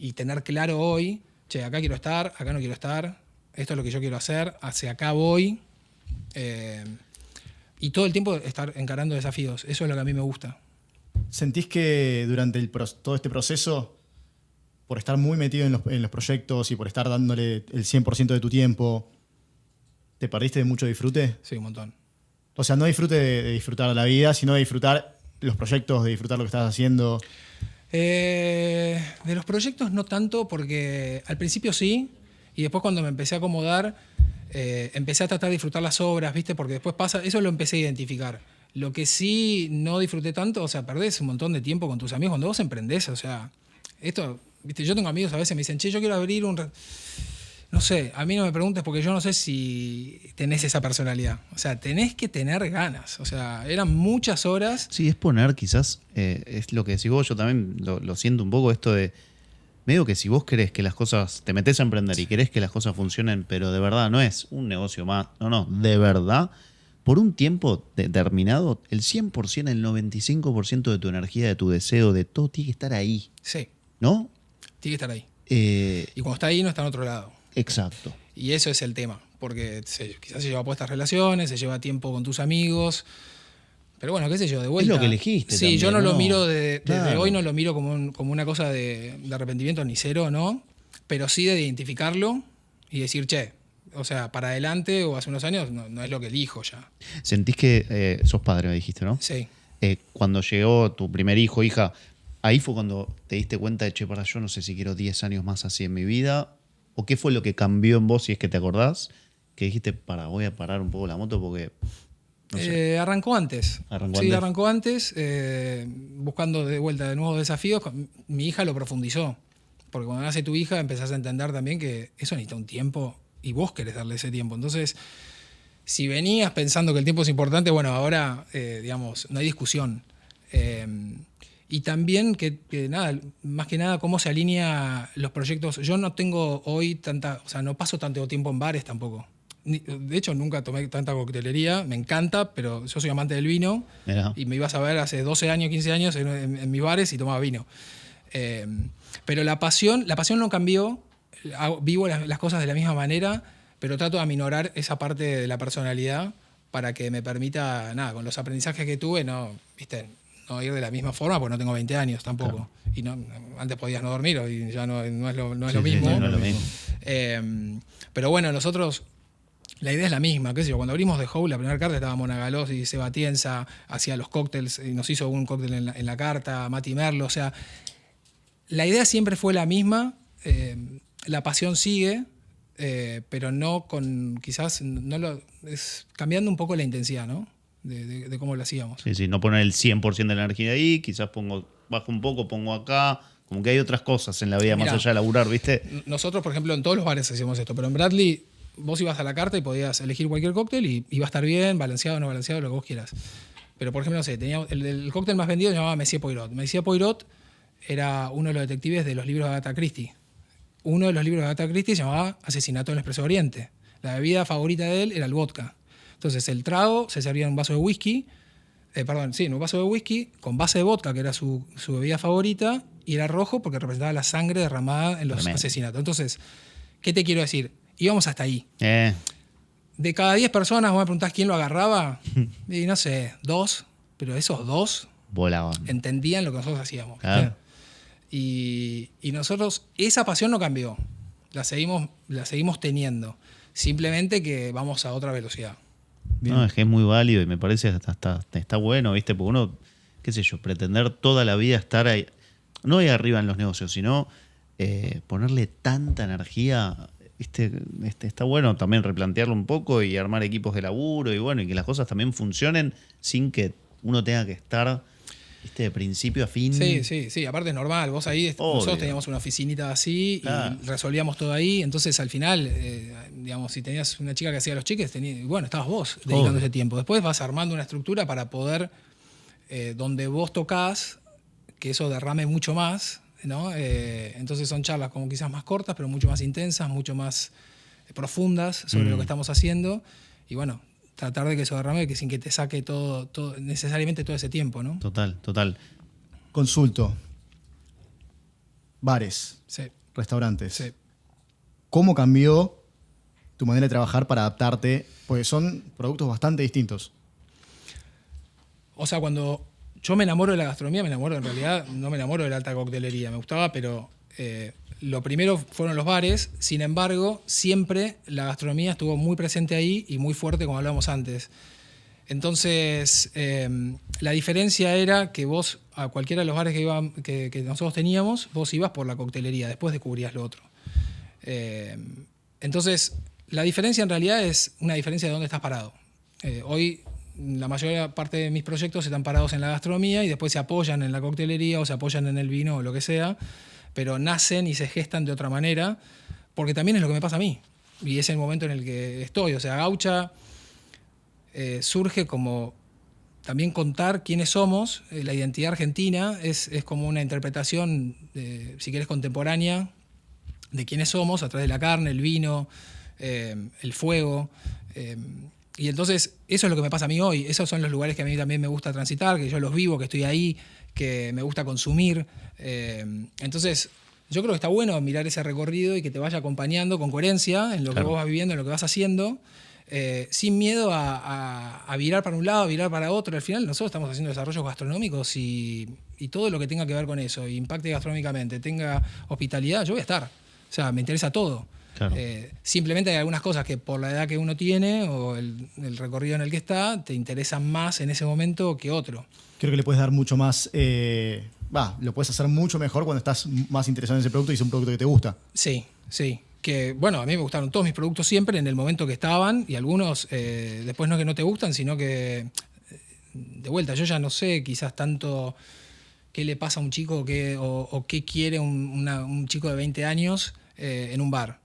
Y tener claro hoy, che, acá quiero estar, acá no quiero estar, esto es lo que yo quiero hacer, hacia acá voy. Y todo el tiempo estar encarando desafíos. Eso es lo que a mí me gusta. ¿Sentís que durante todo este proceso, por estar muy metido en los proyectos y por estar dándole el 100% de tu tiempo, te perdiste de mucho disfrute? Sí, un montón. O sea, no disfrute de disfrutar la vida, sino de disfrutar los proyectos, de disfrutar lo que estás haciendo. De los proyectos no tanto, porque al principio sí, y después cuando me empecé a acomodar, Empecé a tratar de disfrutar las obras, ¿viste? Porque después pasa, eso lo empecé a identificar. Lo que sí no disfruté tanto, o sea, perdés un montón de tiempo con tus amigos cuando vos emprendés, o sea, esto, ¿viste? Yo tengo amigos a veces me dicen, che, yo quiero abrir no sé, a mí no me preguntes porque yo no sé si tenés esa personalidad. O sea, tenés que tener ganas. O sea, eran muchas horas. Sí, es poner quizás, es lo que decís vos, yo también lo siento un poco esto de, medio que si vos querés que las cosas, te metés a emprender y querés que las cosas funcionen, pero de verdad no es un negocio más, no, de verdad, por un tiempo determinado, el 100%, el 95% de tu energía, de tu deseo, de todo, tiene que estar ahí, Sí, ¿no? tiene que estar ahí. Eh, Y cuando está ahí no está en otro lado. exacto. Y eso es el tema. Porque quizás se lleva puestas relaciones, se lleva tiempo con tus amigos. Pero bueno, qué sé yo, de vuelta. Es lo que elegiste Sí, también, yo no lo ¿no? miro desde Claro. hoy, no lo miro como una cosa de arrepentimiento ni cero, ¿no? Pero sí de identificarlo y decir, che, o sea, para adelante o hace unos años no es lo que elijo ya. Sentís que sos padre, me dijiste, ¿no? Sí. Cuando llegó tu primer hijo, hija, ahí fue cuando te diste cuenta de, che, para, yo no sé si quiero 10 años más así en mi vida. ¿O qué fue lo que cambió en vos, si es que te acordás? Que dijiste, voy a parar un poco la moto porque... No sé. Arrancó antes. ¿Arrancó Sí, antes? arrancó antes, buscando de vuelta de nuevos desafíos. Mi hija lo profundizó. Porque cuando nace tu hija empezás a entender también que eso necesita un tiempo y vos querés darle ese tiempo. Entonces, si venías pensando que el tiempo es importante, bueno, ahora, digamos, no hay discusión. Y también nada, más que nada, cómo se alinea los proyectos. Yo no tengo hoy o sea, no paso tanto tiempo en bares tampoco. De hecho, nunca tomé tanta coctelería, me encanta, pero yo soy amante del vino. Mirá. Y me ibas a ver hace 12 años, 15 años en mis bares y tomaba vino. Pero la pasión no cambió, vivo las cosas de la misma manera, pero trato de aminorar esa parte de la personalidad para que me permita, nada, con los aprendizajes que tuve, no ir de la misma forma, porque no tengo 20 años tampoco. Claro. Y antes podías no dormir, hoy ya no es lo Sí, sí, mismo. sí, no es lo mismo. Pero bueno, nosotros, la idea es la misma, qué sé yo, cuando abrimos The Howl, la primera carta estaba Mona Galoz y Seba Tienza, hacía los cócteles, y nos hizo un cóctel en la carta, Mati Merlo, o sea, la idea siempre fue la misma, la pasión sigue, pero no con, quizás, es cambiando un poco la intensidad, ¿no? De cómo lo hacíamos. Sí, sí, no poner el 100% de la energía ahí, quizás bajo un poco, pongo acá, como que hay otras cosas en la vida Mirá, más allá de laburar, ¿viste? Nosotros, por ejemplo, en todos los bares hacíamos esto, pero en Bradley vos ibas a la carta y podías elegir cualquier cóctel y iba a estar bien, balanceado o no balanceado, lo que vos quieras. Pero, por ejemplo, no sé, tenía el cóctel más vendido se llamaba Messier Poirot. Messier Poirot era uno de los detectives de los libros de Agatha Christie. Uno de los libros de Agatha Christie se llamaba Asesinato en el Expreso Oriente. La bebida favorita de él era el vodka. Entonces, el trago se servía en un vaso de whisky, en un vaso de whisky con base de vodka, que era su bebida favorita, y era rojo porque representaba la sangre derramada en los Tremendo. asesinatos. Entonces, ¿qué te quiero decir? Íbamos hasta ahí. De cada 10 personas, vos me preguntás quién lo agarraba, y no sé, 2, pero esos 2 Volaban. entendían lo que nosotros hacíamos. Claro. Y nosotros, esa pasión no cambió, la seguimos teniendo, simplemente que vamos a otra velocidad. Bien. No, es que es muy válido y me parece hasta está bueno, ¿viste? Porque uno, qué sé yo, pretender toda la vida estar ahí, no ahí arriba en los negocios, sino ponerle tanta energía, ¿viste? Está bueno también replantearlo un poco y armar equipos de laburo y bueno, y que las cosas también funcionen sin que uno tenga que estar, ¿viste? De principio a fin. Sí, aparte es normal, vos ahí, Obvio. nosotros teníamos una oficinita así Claro. y resolvíamos todo ahí, entonces al final, digamos, si tenías una chica que hacía los cheques, bueno, estabas vos dedicando Obvio. ese tiempo. Después vas armando una estructura para poder, donde vos tocás, que eso derrame mucho más, ¿no? Entonces son charlas como quizás más cortas, pero mucho más intensas, mucho más profundas sobre lo que estamos haciendo. Y bueno, tratar de que eso derrame sin que te saque todo necesariamente todo ese tiempo, ¿no? Total. Consulto. Bares, Sí, restaurantes. sí. ¿Cómo cambió tu manera de trabajar para adaptarte? Porque son productos bastante distintos. O sea, cuando yo me enamoro de la gastronomía, en realidad no me enamoro de la alta coctelería, me gustaba, pero lo primero fueron los bares. Sin embargo, siempre la gastronomía estuvo muy presente ahí y muy fuerte, como hablábamos antes. Entonces, la diferencia era que vos, a cualquiera de los bares que nosotros teníamos, vos ibas por la coctelería, después descubrías lo otro. Entonces, La diferencia en realidad es una diferencia de dónde estás parado. Hoy la mayor parte de mis proyectos están parados en la gastronomía y después se apoyan en la coctelería o se apoyan en el vino o lo que sea, pero nacen y se gestan de otra manera, porque también es lo que me pasa a mí. Y es el momento en el que estoy. O sea, Gaucha surge como también contar quiénes somos. La identidad argentina es como una interpretación, si querés, contemporánea de quiénes somos a través de la carne, el vino, el fuego. Y entonces eso es lo que me pasa a mí hoy. Esos son los lugares que a mí también me gusta transitar, que yo los vivo, que estoy ahí, que me gusta consumir. Entonces yo creo que está bueno mirar ese recorrido y que te vaya acompañando con coherencia en lo que vos vas viviendo, en lo que vas haciendo, sin miedo a virar para un lado, a virar para otro. Al final nosotros estamos haciendo desarrollos gastronómicos y todo lo que tenga que ver con eso, impacte gastronómicamente, tenga hospitalidad, yo voy a estar. O sea, me interesa todo. Claro. Simplemente hay algunas cosas que por la edad que uno tiene o el recorrido en el que está, te interesan más en ese momento que otro. Creo que le puedes dar mucho más... lo puedes hacer mucho mejor cuando estás más interesado en ese producto y es un producto que te gusta. Sí, sí. Que, bueno, a mí me gustaron todos mis productos siempre en el momento que estaban y algunos después no es que no te gustan, sino que, de vuelta, yo ya no sé quizás tanto qué le pasa a un chico o qué quiere un chico de 20 años en un bar.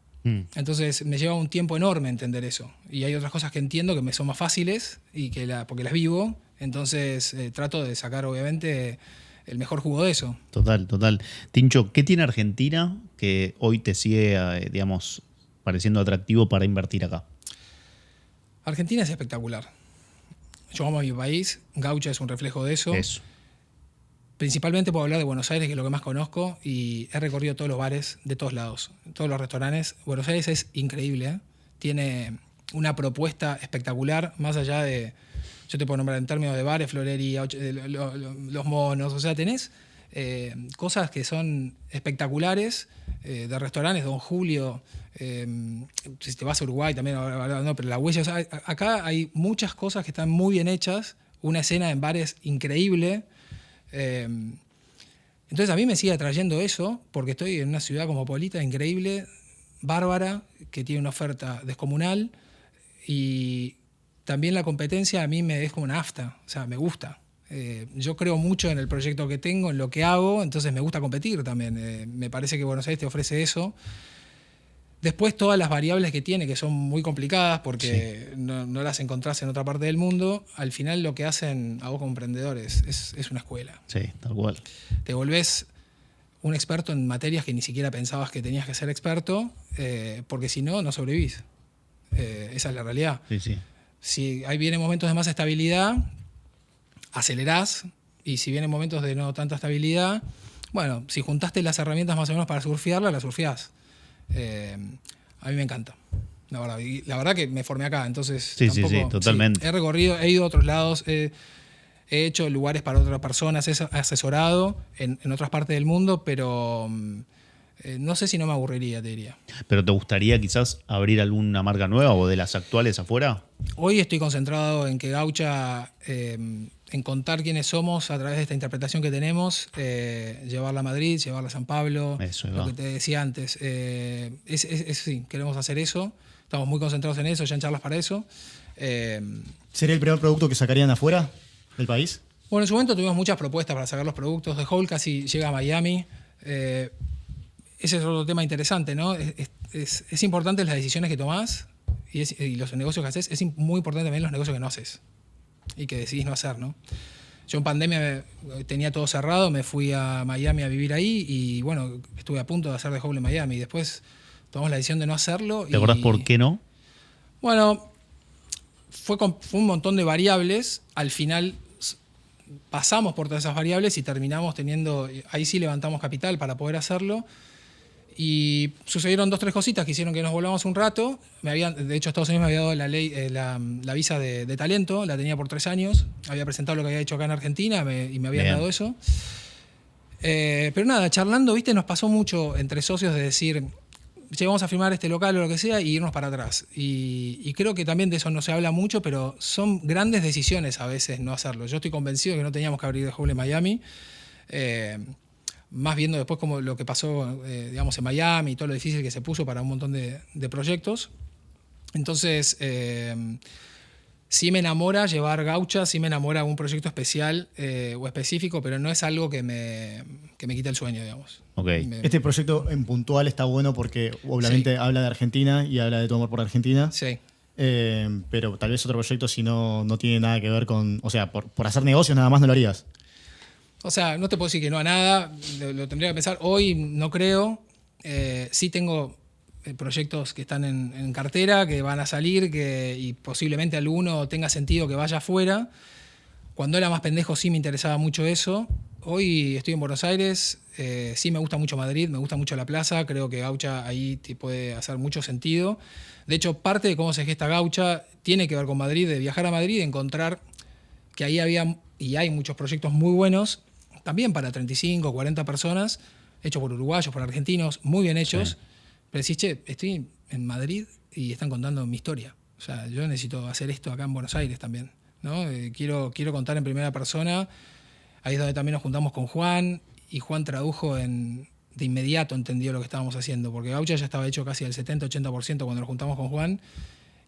Entonces me lleva un tiempo enorme entender eso. Y hay otras cosas que entiendo que me son más fáciles y porque las vivo. Entonces trato de sacar, obviamente, el mejor jugo de eso. Total, total. Tincho, ¿qué tiene Argentina que hoy te sigue, digamos, pareciendo atractivo para invertir acá? Argentina es espectacular. Yo amo a mi país. Gaucha es un reflejo de eso. Eso. Principalmente puedo hablar de Buenos Aires, que es lo que más conozco, y he recorrido todos los bares de todos lados, todos los restaurantes. Buenos Aires es increíble, ¿eh? Tiene una propuesta espectacular, más allá de, yo te puedo nombrar en términos de bares, florería, los monos, o sea, tenés cosas que son espectaculares, de restaurantes, Don Julio, si te vas a Uruguay también, no, pero la huella, o sea, acá hay muchas cosas que están muy bien hechas, una escena en bares increíble. Entonces a mí me sigue atrayendo eso porque estoy en una ciudad cosmopolita increíble, bárbara, que tiene una oferta descomunal y también la competencia a mí me es como una nafta, o sea, me gusta. Yo creo mucho en el proyecto que tengo, en lo que hago, entonces me gusta competir también. Me parece que Buenos Aires te ofrece eso. Después todas las variables que tiene, que son muy complicadas porque no las encontrás en otra parte del mundo, al final lo que hacen a vos como emprendedores es una escuela. Sí, tal cual. Te volvés un experto en materias que ni siquiera pensabas que tenías que ser experto, porque si no, no sobrevivís. Esa es la realidad. Sí, sí. Si ahí vienen momentos de más estabilidad, acelerás, y si vienen momentos de no tanta estabilidad, bueno, si juntaste las herramientas más o menos para surfearla, la surfeás. A mí me encanta, la verdad. Y la verdad que me formé acá, entonces Sí, totalmente. Sí, he recorrido, he ido a otros lados, he hecho lugares para otras personas, he asesorado en otras partes del mundo, pero no sé si no me aburriría, te diría. ¿Pero te gustaría quizás abrir alguna marca nueva o de las actuales afuera? Hoy estoy concentrado en que Gaucha, en contar quiénes somos a través de esta interpretación que tenemos, llevarla a Madrid, llevarla a San Pablo, Eso, lo que te decía antes. Sí, queremos hacer eso, estamos muy concentrados en eso, ya en charlas para eso. ¿Sería el primer producto que sacarían afuera del país? Bueno, en su momento tuvimos muchas propuestas para sacar los productos. The Whole casi llega a Miami. Ese es otro tema interesante, ¿no? Es importante las decisiones que tomás y los negocios que haces. Es muy importante también los negocios que no haces y que decidís no hacer, ¿no? Yo en pandemia tenía todo cerrado, me fui a Miami a vivir ahí y bueno, estuve a punto de hacer The Whole en Miami. Después tomamos la decisión de no hacerlo. ¿Te acordás por qué no? Bueno, fue un montón de variables. Al final pasamos por todas esas variables y terminamos teniendo, ahí sí levantamos capital para poder hacerlo. Y sucedieron 2 o 3 cositas que hicieron que nos volvamos un rato. De hecho, Estados Unidos me había dado la visa de talento, la tenía por 3 años. Había presentado lo que había hecho acá en Argentina y me habían dado eso. Pero nada, charlando, viste, nos pasó mucho entre socios de decir, llegamos a firmar este local o lo que sea y irnos para atrás. Y creo que también de eso no se habla mucho, pero son grandes decisiones a veces no hacerlo. Yo estoy convencido que no teníamos que abrir The Whole en Miami. Más viendo después como lo que pasó digamos, en Miami y todo lo difícil que se puso para un montón de proyectos. Entonces, sí me enamora llevar gaucha, sí me enamora un proyecto especial o específico, pero no es algo que me quita el sueño, digamos. Ok. Este proyecto en puntual está bueno porque obviamente habla de Argentina y habla de tu amor por Argentina. Sí. Pero tal vez otro proyecto si no tiene nada que ver con... O sea, por hacer negocios nada más no lo harías. O sea, no te puedo decir que no a nada, lo tendría que pensar. Hoy no creo. Sí tengo proyectos que están en cartera, que van a salir, y posiblemente alguno tenga sentido que vaya afuera. Cuando era más pendejo sí me interesaba mucho eso. Hoy estoy en Buenos Aires, sí me gusta mucho Madrid, me gusta mucho la plaza, creo que gaucha ahí te puede hacer mucho sentido. De hecho, parte de cómo se gesta gaucha tiene que ver con Madrid, de viajar a Madrid y encontrar que ahí había y hay muchos proyectos muy buenos, también para 35, 40 personas, hechos por uruguayos, por argentinos, muy bien hechos. Sí. Pero decís, che, estoy en Madrid y están contando mi historia. O sea, yo necesito hacer esto acá en Buenos Aires también, ¿no? Quiero contar en primera persona. Ahí es donde también nos juntamos con Juan, y Juan tradujo de inmediato, entendió lo que estábamos haciendo, porque gaucha ya estaba hecho casi al 70-80% cuando nos juntamos con Juan,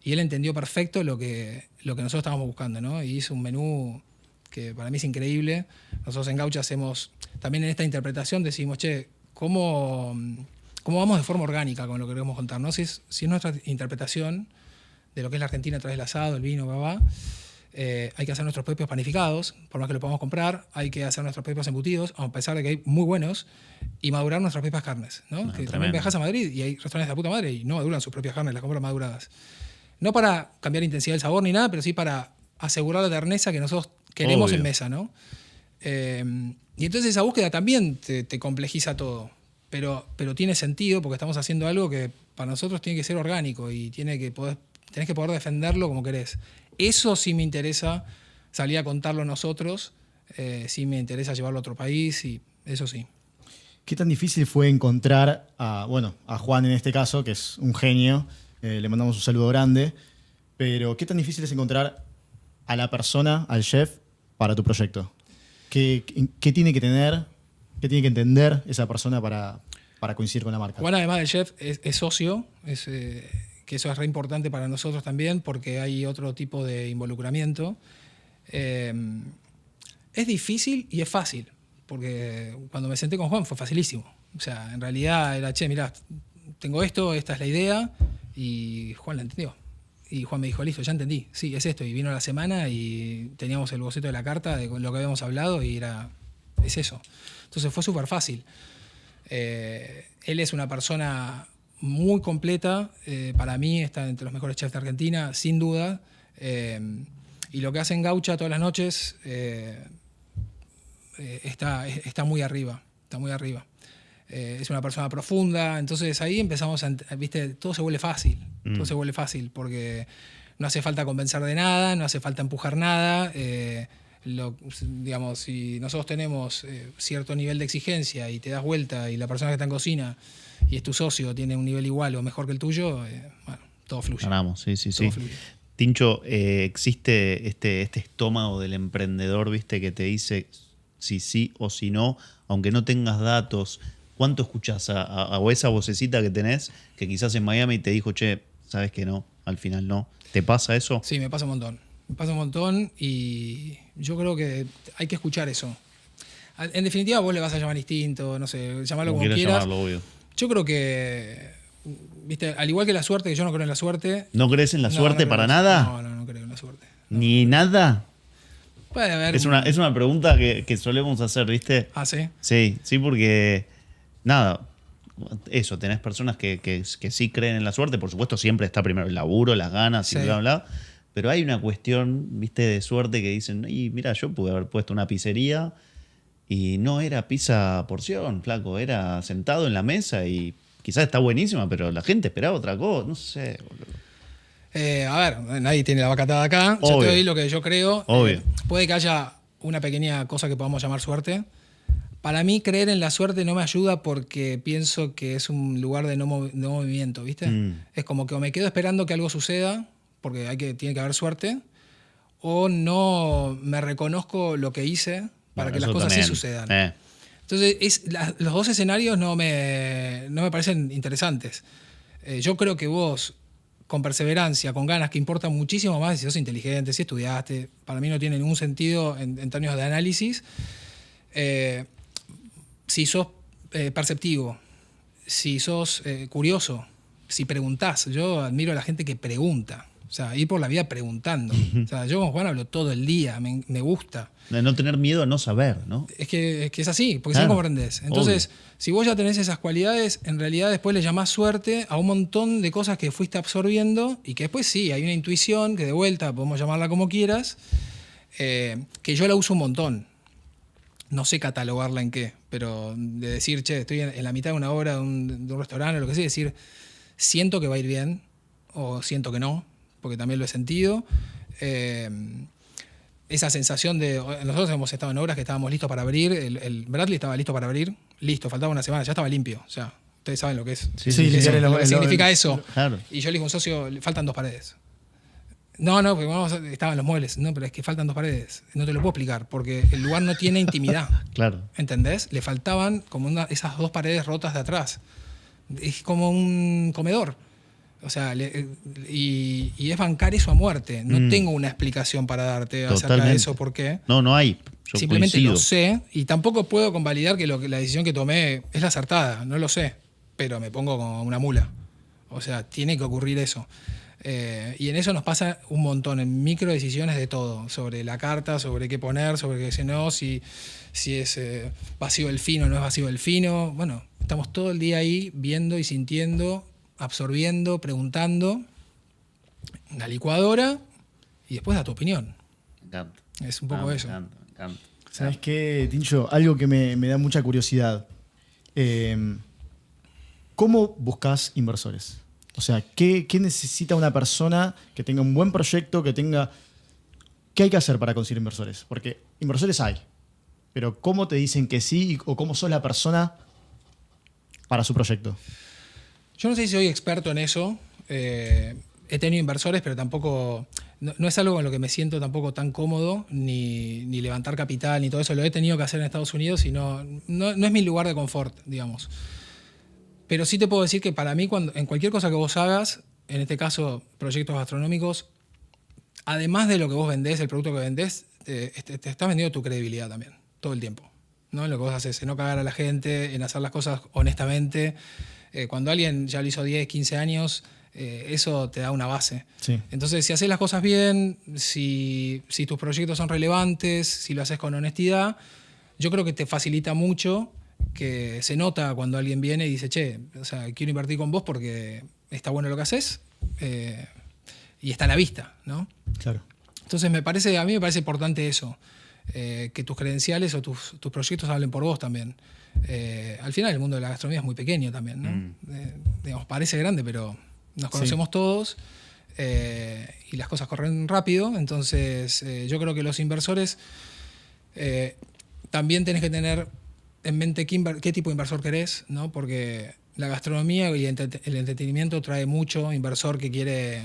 y él entendió perfecto lo que nosotros estábamos buscando, ¿no? Y hizo un menú que para mí es increíble. Nosotros en gaucha hacemos, también en esta interpretación decimos, che, ¿cómo vamos de forma orgánica con lo que queremos contar, ¿no? Si es nuestra interpretación de lo que es la Argentina a través del asado, el vino, hay que hacer nuestros propios panificados, por más que lo podamos comprar, hay que hacer nuestros propios embutidos, a pesar de que hay muy buenos, y madurar nuestras propias carnes, ¿no? Que también viajas a Madrid y hay restaurantes de la puta madre y no maduran sus propias carnes, las compran maduradas. No para cambiar la intensidad del sabor ni nada, pero sí para asegurar la terneza que nosotros queremos en mesa, ¿no? Y entonces esa búsqueda también te complejiza todo, pero tiene sentido porque estamos haciendo algo que para nosotros tiene que ser orgánico y tenés que poder defenderlo como querés. Eso sí me interesa salir a contarlo nosotros, sí me interesa llevarlo a otro país, y eso sí. ¿Qué tan difícil fue encontrar a Juan en este caso, que es un genio? Le mandamos un saludo grande. Pero ¿qué tan difícil es encontrar a la persona, al chef, para tu proyecto? ¿Qué tiene que tener, qué tiene que entender esa persona para coincidir con la marca? Juan, además del chef, es socio, que eso es re importante para nosotros también porque hay otro tipo de involucramiento. Es difícil y es fácil, porque cuando me senté con Juan fue facilísimo. O sea, en realidad era, che, mirá, tengo esto, esta es la idea, y Juan la entendió. Y Juan me dijo, listo, ya entendí, sí, es esto. Y vino a la semana y teníamos el boceto de la carta de lo que habíamos hablado y es eso. Entonces fue súper fácil. Él es una persona muy completa, para mí está entre los mejores chefs de Argentina, sin duda. Y lo que hace en gaucha todas las noches está muy arriba, está muy arriba. Es una persona profunda, entonces ahí empezamos viste, todo se vuelve fácil, todo se vuelve fácil, porque no hace falta convencer de nada, no hace falta empujar nada. Digamos, si nosotros tenemos cierto nivel de exigencia y te das vuelta y la persona que está en cocina y es tu socio tiene un nivel igual o mejor que el tuyo, bueno, todo fluye. Ganamos, sí. Todo fluye. Tincho, existe este estómago del emprendedor, viste, que te dice si sí o si no, aunque no tengas datos. ¿Cuánto escuchás a esa vocecita que tenés que quizás en Miami te dijo, che, sabes que no, al final no? ¿Te pasa eso? Sí, me pasa un montón. Me pasa un montón y yo creo que hay que escuchar eso. En definitiva, vos le vas a llamar instinto, no sé, llamarlo como quieras. Llamarlo, obvio. Yo creo que, viste, al igual que la suerte, que yo no creo en la suerte. ¿No crees en la suerte para nada? No creo en la suerte. ¿Ni nada? Puede haber. Es una pregunta que solemos hacer, ¿viste? Ah, ¿sí? Sí, porque, nada, eso, tenés personas que sí creen en la suerte. Por supuesto, siempre está primero el laburo, las ganas, sí, y bla, bla. Pero hay una cuestión, viste, de suerte que dicen, y mira, yo pude haber puesto una pizzería y no era pizza a porción, flaco, era sentado en la mesa y quizás está buenísima, pero la gente esperaba otra cosa, no sé, boludo. A ver, nadie tiene la vaca atada acá. Obvio. Yo te doy lo que yo creo. Obvio. Puede que haya una pequeña cosa que podamos llamar suerte. Para mí, creer en la suerte no me ayuda porque pienso que es un lugar de no movimiento, ¿viste? Es como que o me quedo esperando que algo suceda, porque tiene que haber suerte, o no me reconozco lo que hice para que las cosas también sí sucedan. Entonces, los dos escenarios no me parecen interesantes. Yo creo que vos, con perseverancia, con ganas, que importa muchísimo más si sos inteligente, si estudiaste. Para mí no tiene ningún sentido en términos de análisis. Si sos perceptivo, si sos curioso, si preguntás. Yo admiro a la gente que pregunta. O sea, ir por la vida preguntando. O sea, yo con Juan hablo todo el día, me gusta. De no tener miedo a no saber, ¿no? Es que es así, porque Claro, si no comprendés. Entonces, si vos ya tenés esas cualidades, en realidad después le llamás suerte a un montón de cosas que fuiste absorbiendo y que después sí, hay una intuición que de vuelta, podemos llamarla como quieras, que yo la uso un montón. No sé catalogarla en qué, pero de decir, che, estoy en la mitad de una obra de un restaurante o lo que sea, decir, siento que va a ir bien o siento que no, porque también lo he sentido. Esa sensación de... Nosotros hemos estado en obras que estábamos listos para abrir, el Bradley estaba listo para abrir, listo, faltaba una semana, ya estaba limpio. O sea, ustedes saben lo que es. Sí, limpiar Lo que significa eso. Claro. Y yo le dije a un socio, le faltan 2 paredes. No, porque estaban los muebles. No, pero es que faltan 2 paredes. No te lo puedo explicar, porque el lugar no tiene intimidad. Claro. ¿Entendés? Le faltaban como esas 2 paredes rotas de atrás. Es como un comedor. O sea, y es bancar eso a muerte. No tengo una explicación para darte acerca Totalmente. de eso, ¿por qué? No hay. Yo Simplemente coincido. lo sé y tampoco puedo convalidar que la decisión que tomé es la acertada, no lo sé, pero me pongo como una mula. O sea, tiene que ocurrir eso. Y en eso nos pasa un montón, en micro decisiones de todo, sobre la carta, sobre qué poner, sobre qué no, si es vacío el fino o no es vacío el fino. Bueno, estamos todo el día ahí viendo y sintiendo, absorbiendo, preguntando, una licuadora y después da tu opinión. Me encanta. Es un poco eso. Me encanta. ¿Sabes qué, Tincho? Algo que me da mucha curiosidad. ¿Cómo buscas inversores? O sea, ¿qué necesita una persona que tenga un buen proyecto, que tenga... ¿Qué hay que hacer para conseguir inversores? Porque inversores hay, pero ¿cómo te dicen que sí o cómo sos la persona para su proyecto? Yo no sé si soy experto en eso. He tenido inversores, pero tampoco... No es algo con lo que me siento tampoco tan cómodo, ni levantar capital, ni todo eso. Lo he tenido que hacer en Estados Unidos y no es mi lugar de confort, digamos. Pero sí te puedo decir que para mí, en cualquier cosa que vos hagas, en este caso proyectos gastronómicos, además de lo que vos vendés, el producto que vendés, te estás vendiendo tu credibilidad también, todo el tiempo, ¿no? En lo que vos haces, en no cagar a la gente, en hacer las cosas honestamente. Cuando alguien ya lo hizo 10, 15 años, eso te da una base. Sí. Entonces, si haces las cosas bien, si tus proyectos son relevantes, si lo haces con honestidad, yo creo que te facilita mucho, que se nota cuando alguien viene y dice, che, o sea, quiero invertir con vos porque está bueno lo que haces y está a la vista, ¿no? Claro. Entonces, a mí me parece importante eso, que tus credenciales o tus proyectos hablen por vos también. Al final, el mundo de la gastronomía es muy pequeño también, ¿no? Digamos, parece grande, pero nos conocemos todos y las cosas corren rápido. Entonces, yo creo que los inversores también tenés que tener en mente qué tipo de inversor querés, ¿no? Porque la gastronomía y el entretenimiento trae mucho inversor que quiere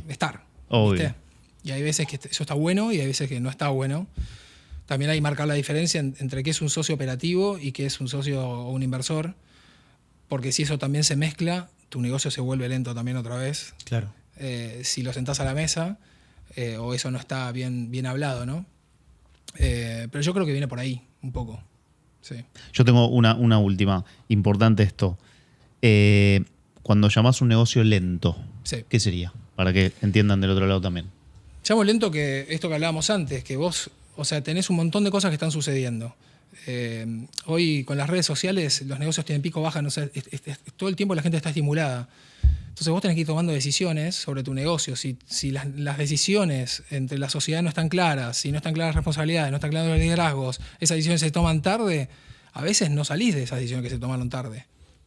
estar. Obvio. ¿Viste? Y hay veces que eso está bueno y hay veces que no está bueno. También hay que marcar la diferencia entre qué es un socio operativo y qué es un socio o un inversor, porque si eso también se mezcla, tu negocio se vuelve lento también otra vez. Claro. Si lo sentás a la mesa o eso no está bien hablado, ¿no? Pero yo creo que viene por ahí un poco. Sí. Yo tengo una última. Importante esto. Cuando llamás un negocio lento, Sí. ¿qué sería? Para que entiendan del otro lado también. Llamo lento que esto que hablábamos antes, que vos, o sea, tenés un montón de cosas que están sucediendo. Hoy con las redes sociales los negocios tienen pico, baja, no sé, todo el tiempo la gente está estimulada. Entonces vos tenés que ir tomando decisiones sobre tu negocio. Si las decisiones entre la sociedad no están claras, si no están claras las responsabilidades, no están claros los liderazgos, esas decisiones se toman tarde, a veces no salís de esas decisiones que se tomaron tarde.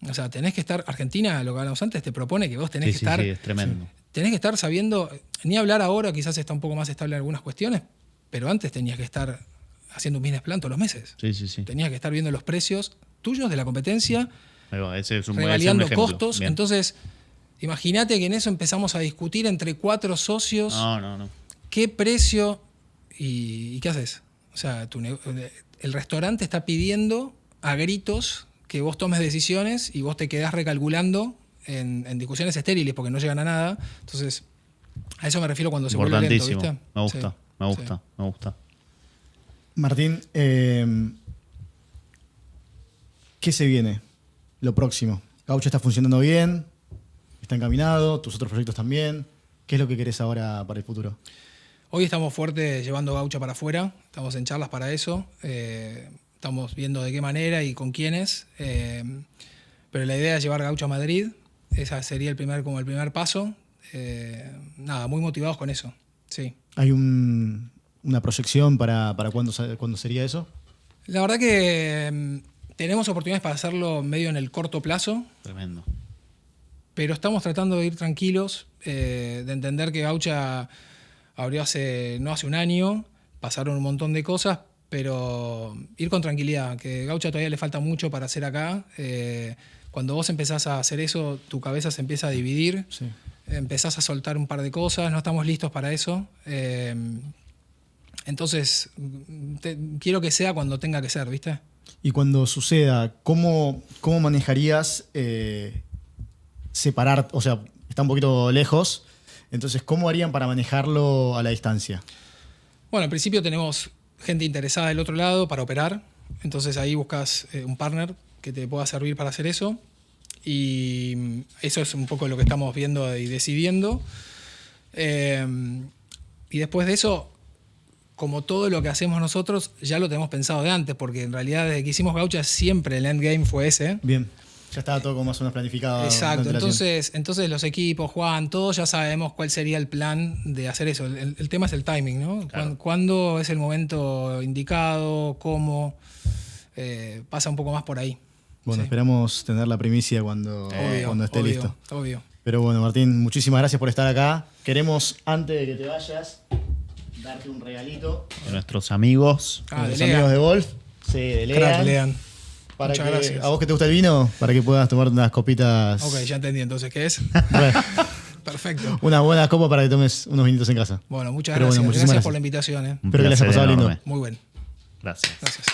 O sea, tenés que estar... Argentina, lo que hablamos antes, te propone que vos tenés que estar... Sí, es tremendo. Tenés que estar sabiendo... Ni hablar ahora, quizás está un poco más estable en algunas cuestiones, pero antes tenías que estar haciendo un business plan todos los meses. Sí. Tenías que estar viendo los precios tuyos de la competencia, Ahí va, ese es un revalidando ejemplo. costos. Bien. Entonces, imagínate que en eso empezamos a discutir entre 4 socios No. qué precio y qué haces. O sea, el restaurante está pidiendo a gritos que vos tomes decisiones y vos te quedás recalculando en discusiones estériles porque no llegan a nada. Entonces, a eso me refiero cuando se vuelve lento, ¿viste? Me gusta, Sí. me gusta, Sí. me gusta. Martín, ¿qué se viene? Lo próximo. Gaucho está funcionando bien, está encaminado, tus otros proyectos también. ¿Qué es lo que querés ahora para el futuro? Hoy estamos fuertes llevando Gaucha para afuera, estamos en charlas para eso, estamos viendo de qué manera y con quiénes, pero la idea es llevar Gaucha a Madrid, ese sería el primer paso. Nada, muy motivados con eso, sí. ¿Hay una proyección para cuándo sería eso? La verdad que tenemos oportunidades para hacerlo medio en el corto plazo, Tremendo. pero estamos tratando de ir tranquilos, de entender que Gaucha abrió no hace un año, pasaron un montón de cosas, pero ir con tranquilidad, que Gaucha todavía le falta mucho para hacer acá. Cuando vos empezás a hacer eso, tu cabeza se empieza a dividir, Sí. empezás a soltar un par de cosas, no estamos listos para eso. Entonces, quiero que sea cuando tenga que ser, ¿viste? Y cuando suceda, ¿cómo manejarías separar? O sea, está un poquito lejos, entonces, ¿cómo harían para manejarlo a la distancia? Bueno, en principio tenemos gente interesada del otro lado para operar, entonces ahí buscas un partner que te pueda servir para hacer eso, y eso es un poco lo que estamos viendo y decidiendo. Y después de eso, como todo lo que hacemos nosotros, ya lo tenemos pensado de antes, porque en realidad desde que hicimos Gaucha siempre el endgame fue ese. Bien, ya estaba todo como más o menos planificado. Exacto, con antelación. entonces los equipos, Juan, todos ya sabemos cuál sería el plan de hacer eso. El tema es el timing, ¿no? Claro. ¿Cuándo es el momento indicado? ¿Cómo? Pasa un poco más por ahí. Bueno, Sí. esperamos tener la primicia cuando esté obvio, listo. Obvio. Pero bueno, Martín, muchísimas gracias por estar acá. Queremos, antes de que te vayas, darte un regalito. De nuestros amigos. Ah, Los de Lean. amigos de Golf. Sí, de Lean. Crack, Lean. Para Muchas que, gracias. a vos que te gusta el vino, para que puedas tomar unas copitas. Ok, ya entendí entonces qué es. Bueno, Perfecto. unas buenas copas para que tomes unos vinitos en casa. Bueno, muchas Pero bueno, gracias. muchísimas Gracias gracias. por la invitación. Un Espero que les haya placer pasado lindo. enorme. Muy bueno. Gracias. Gracias.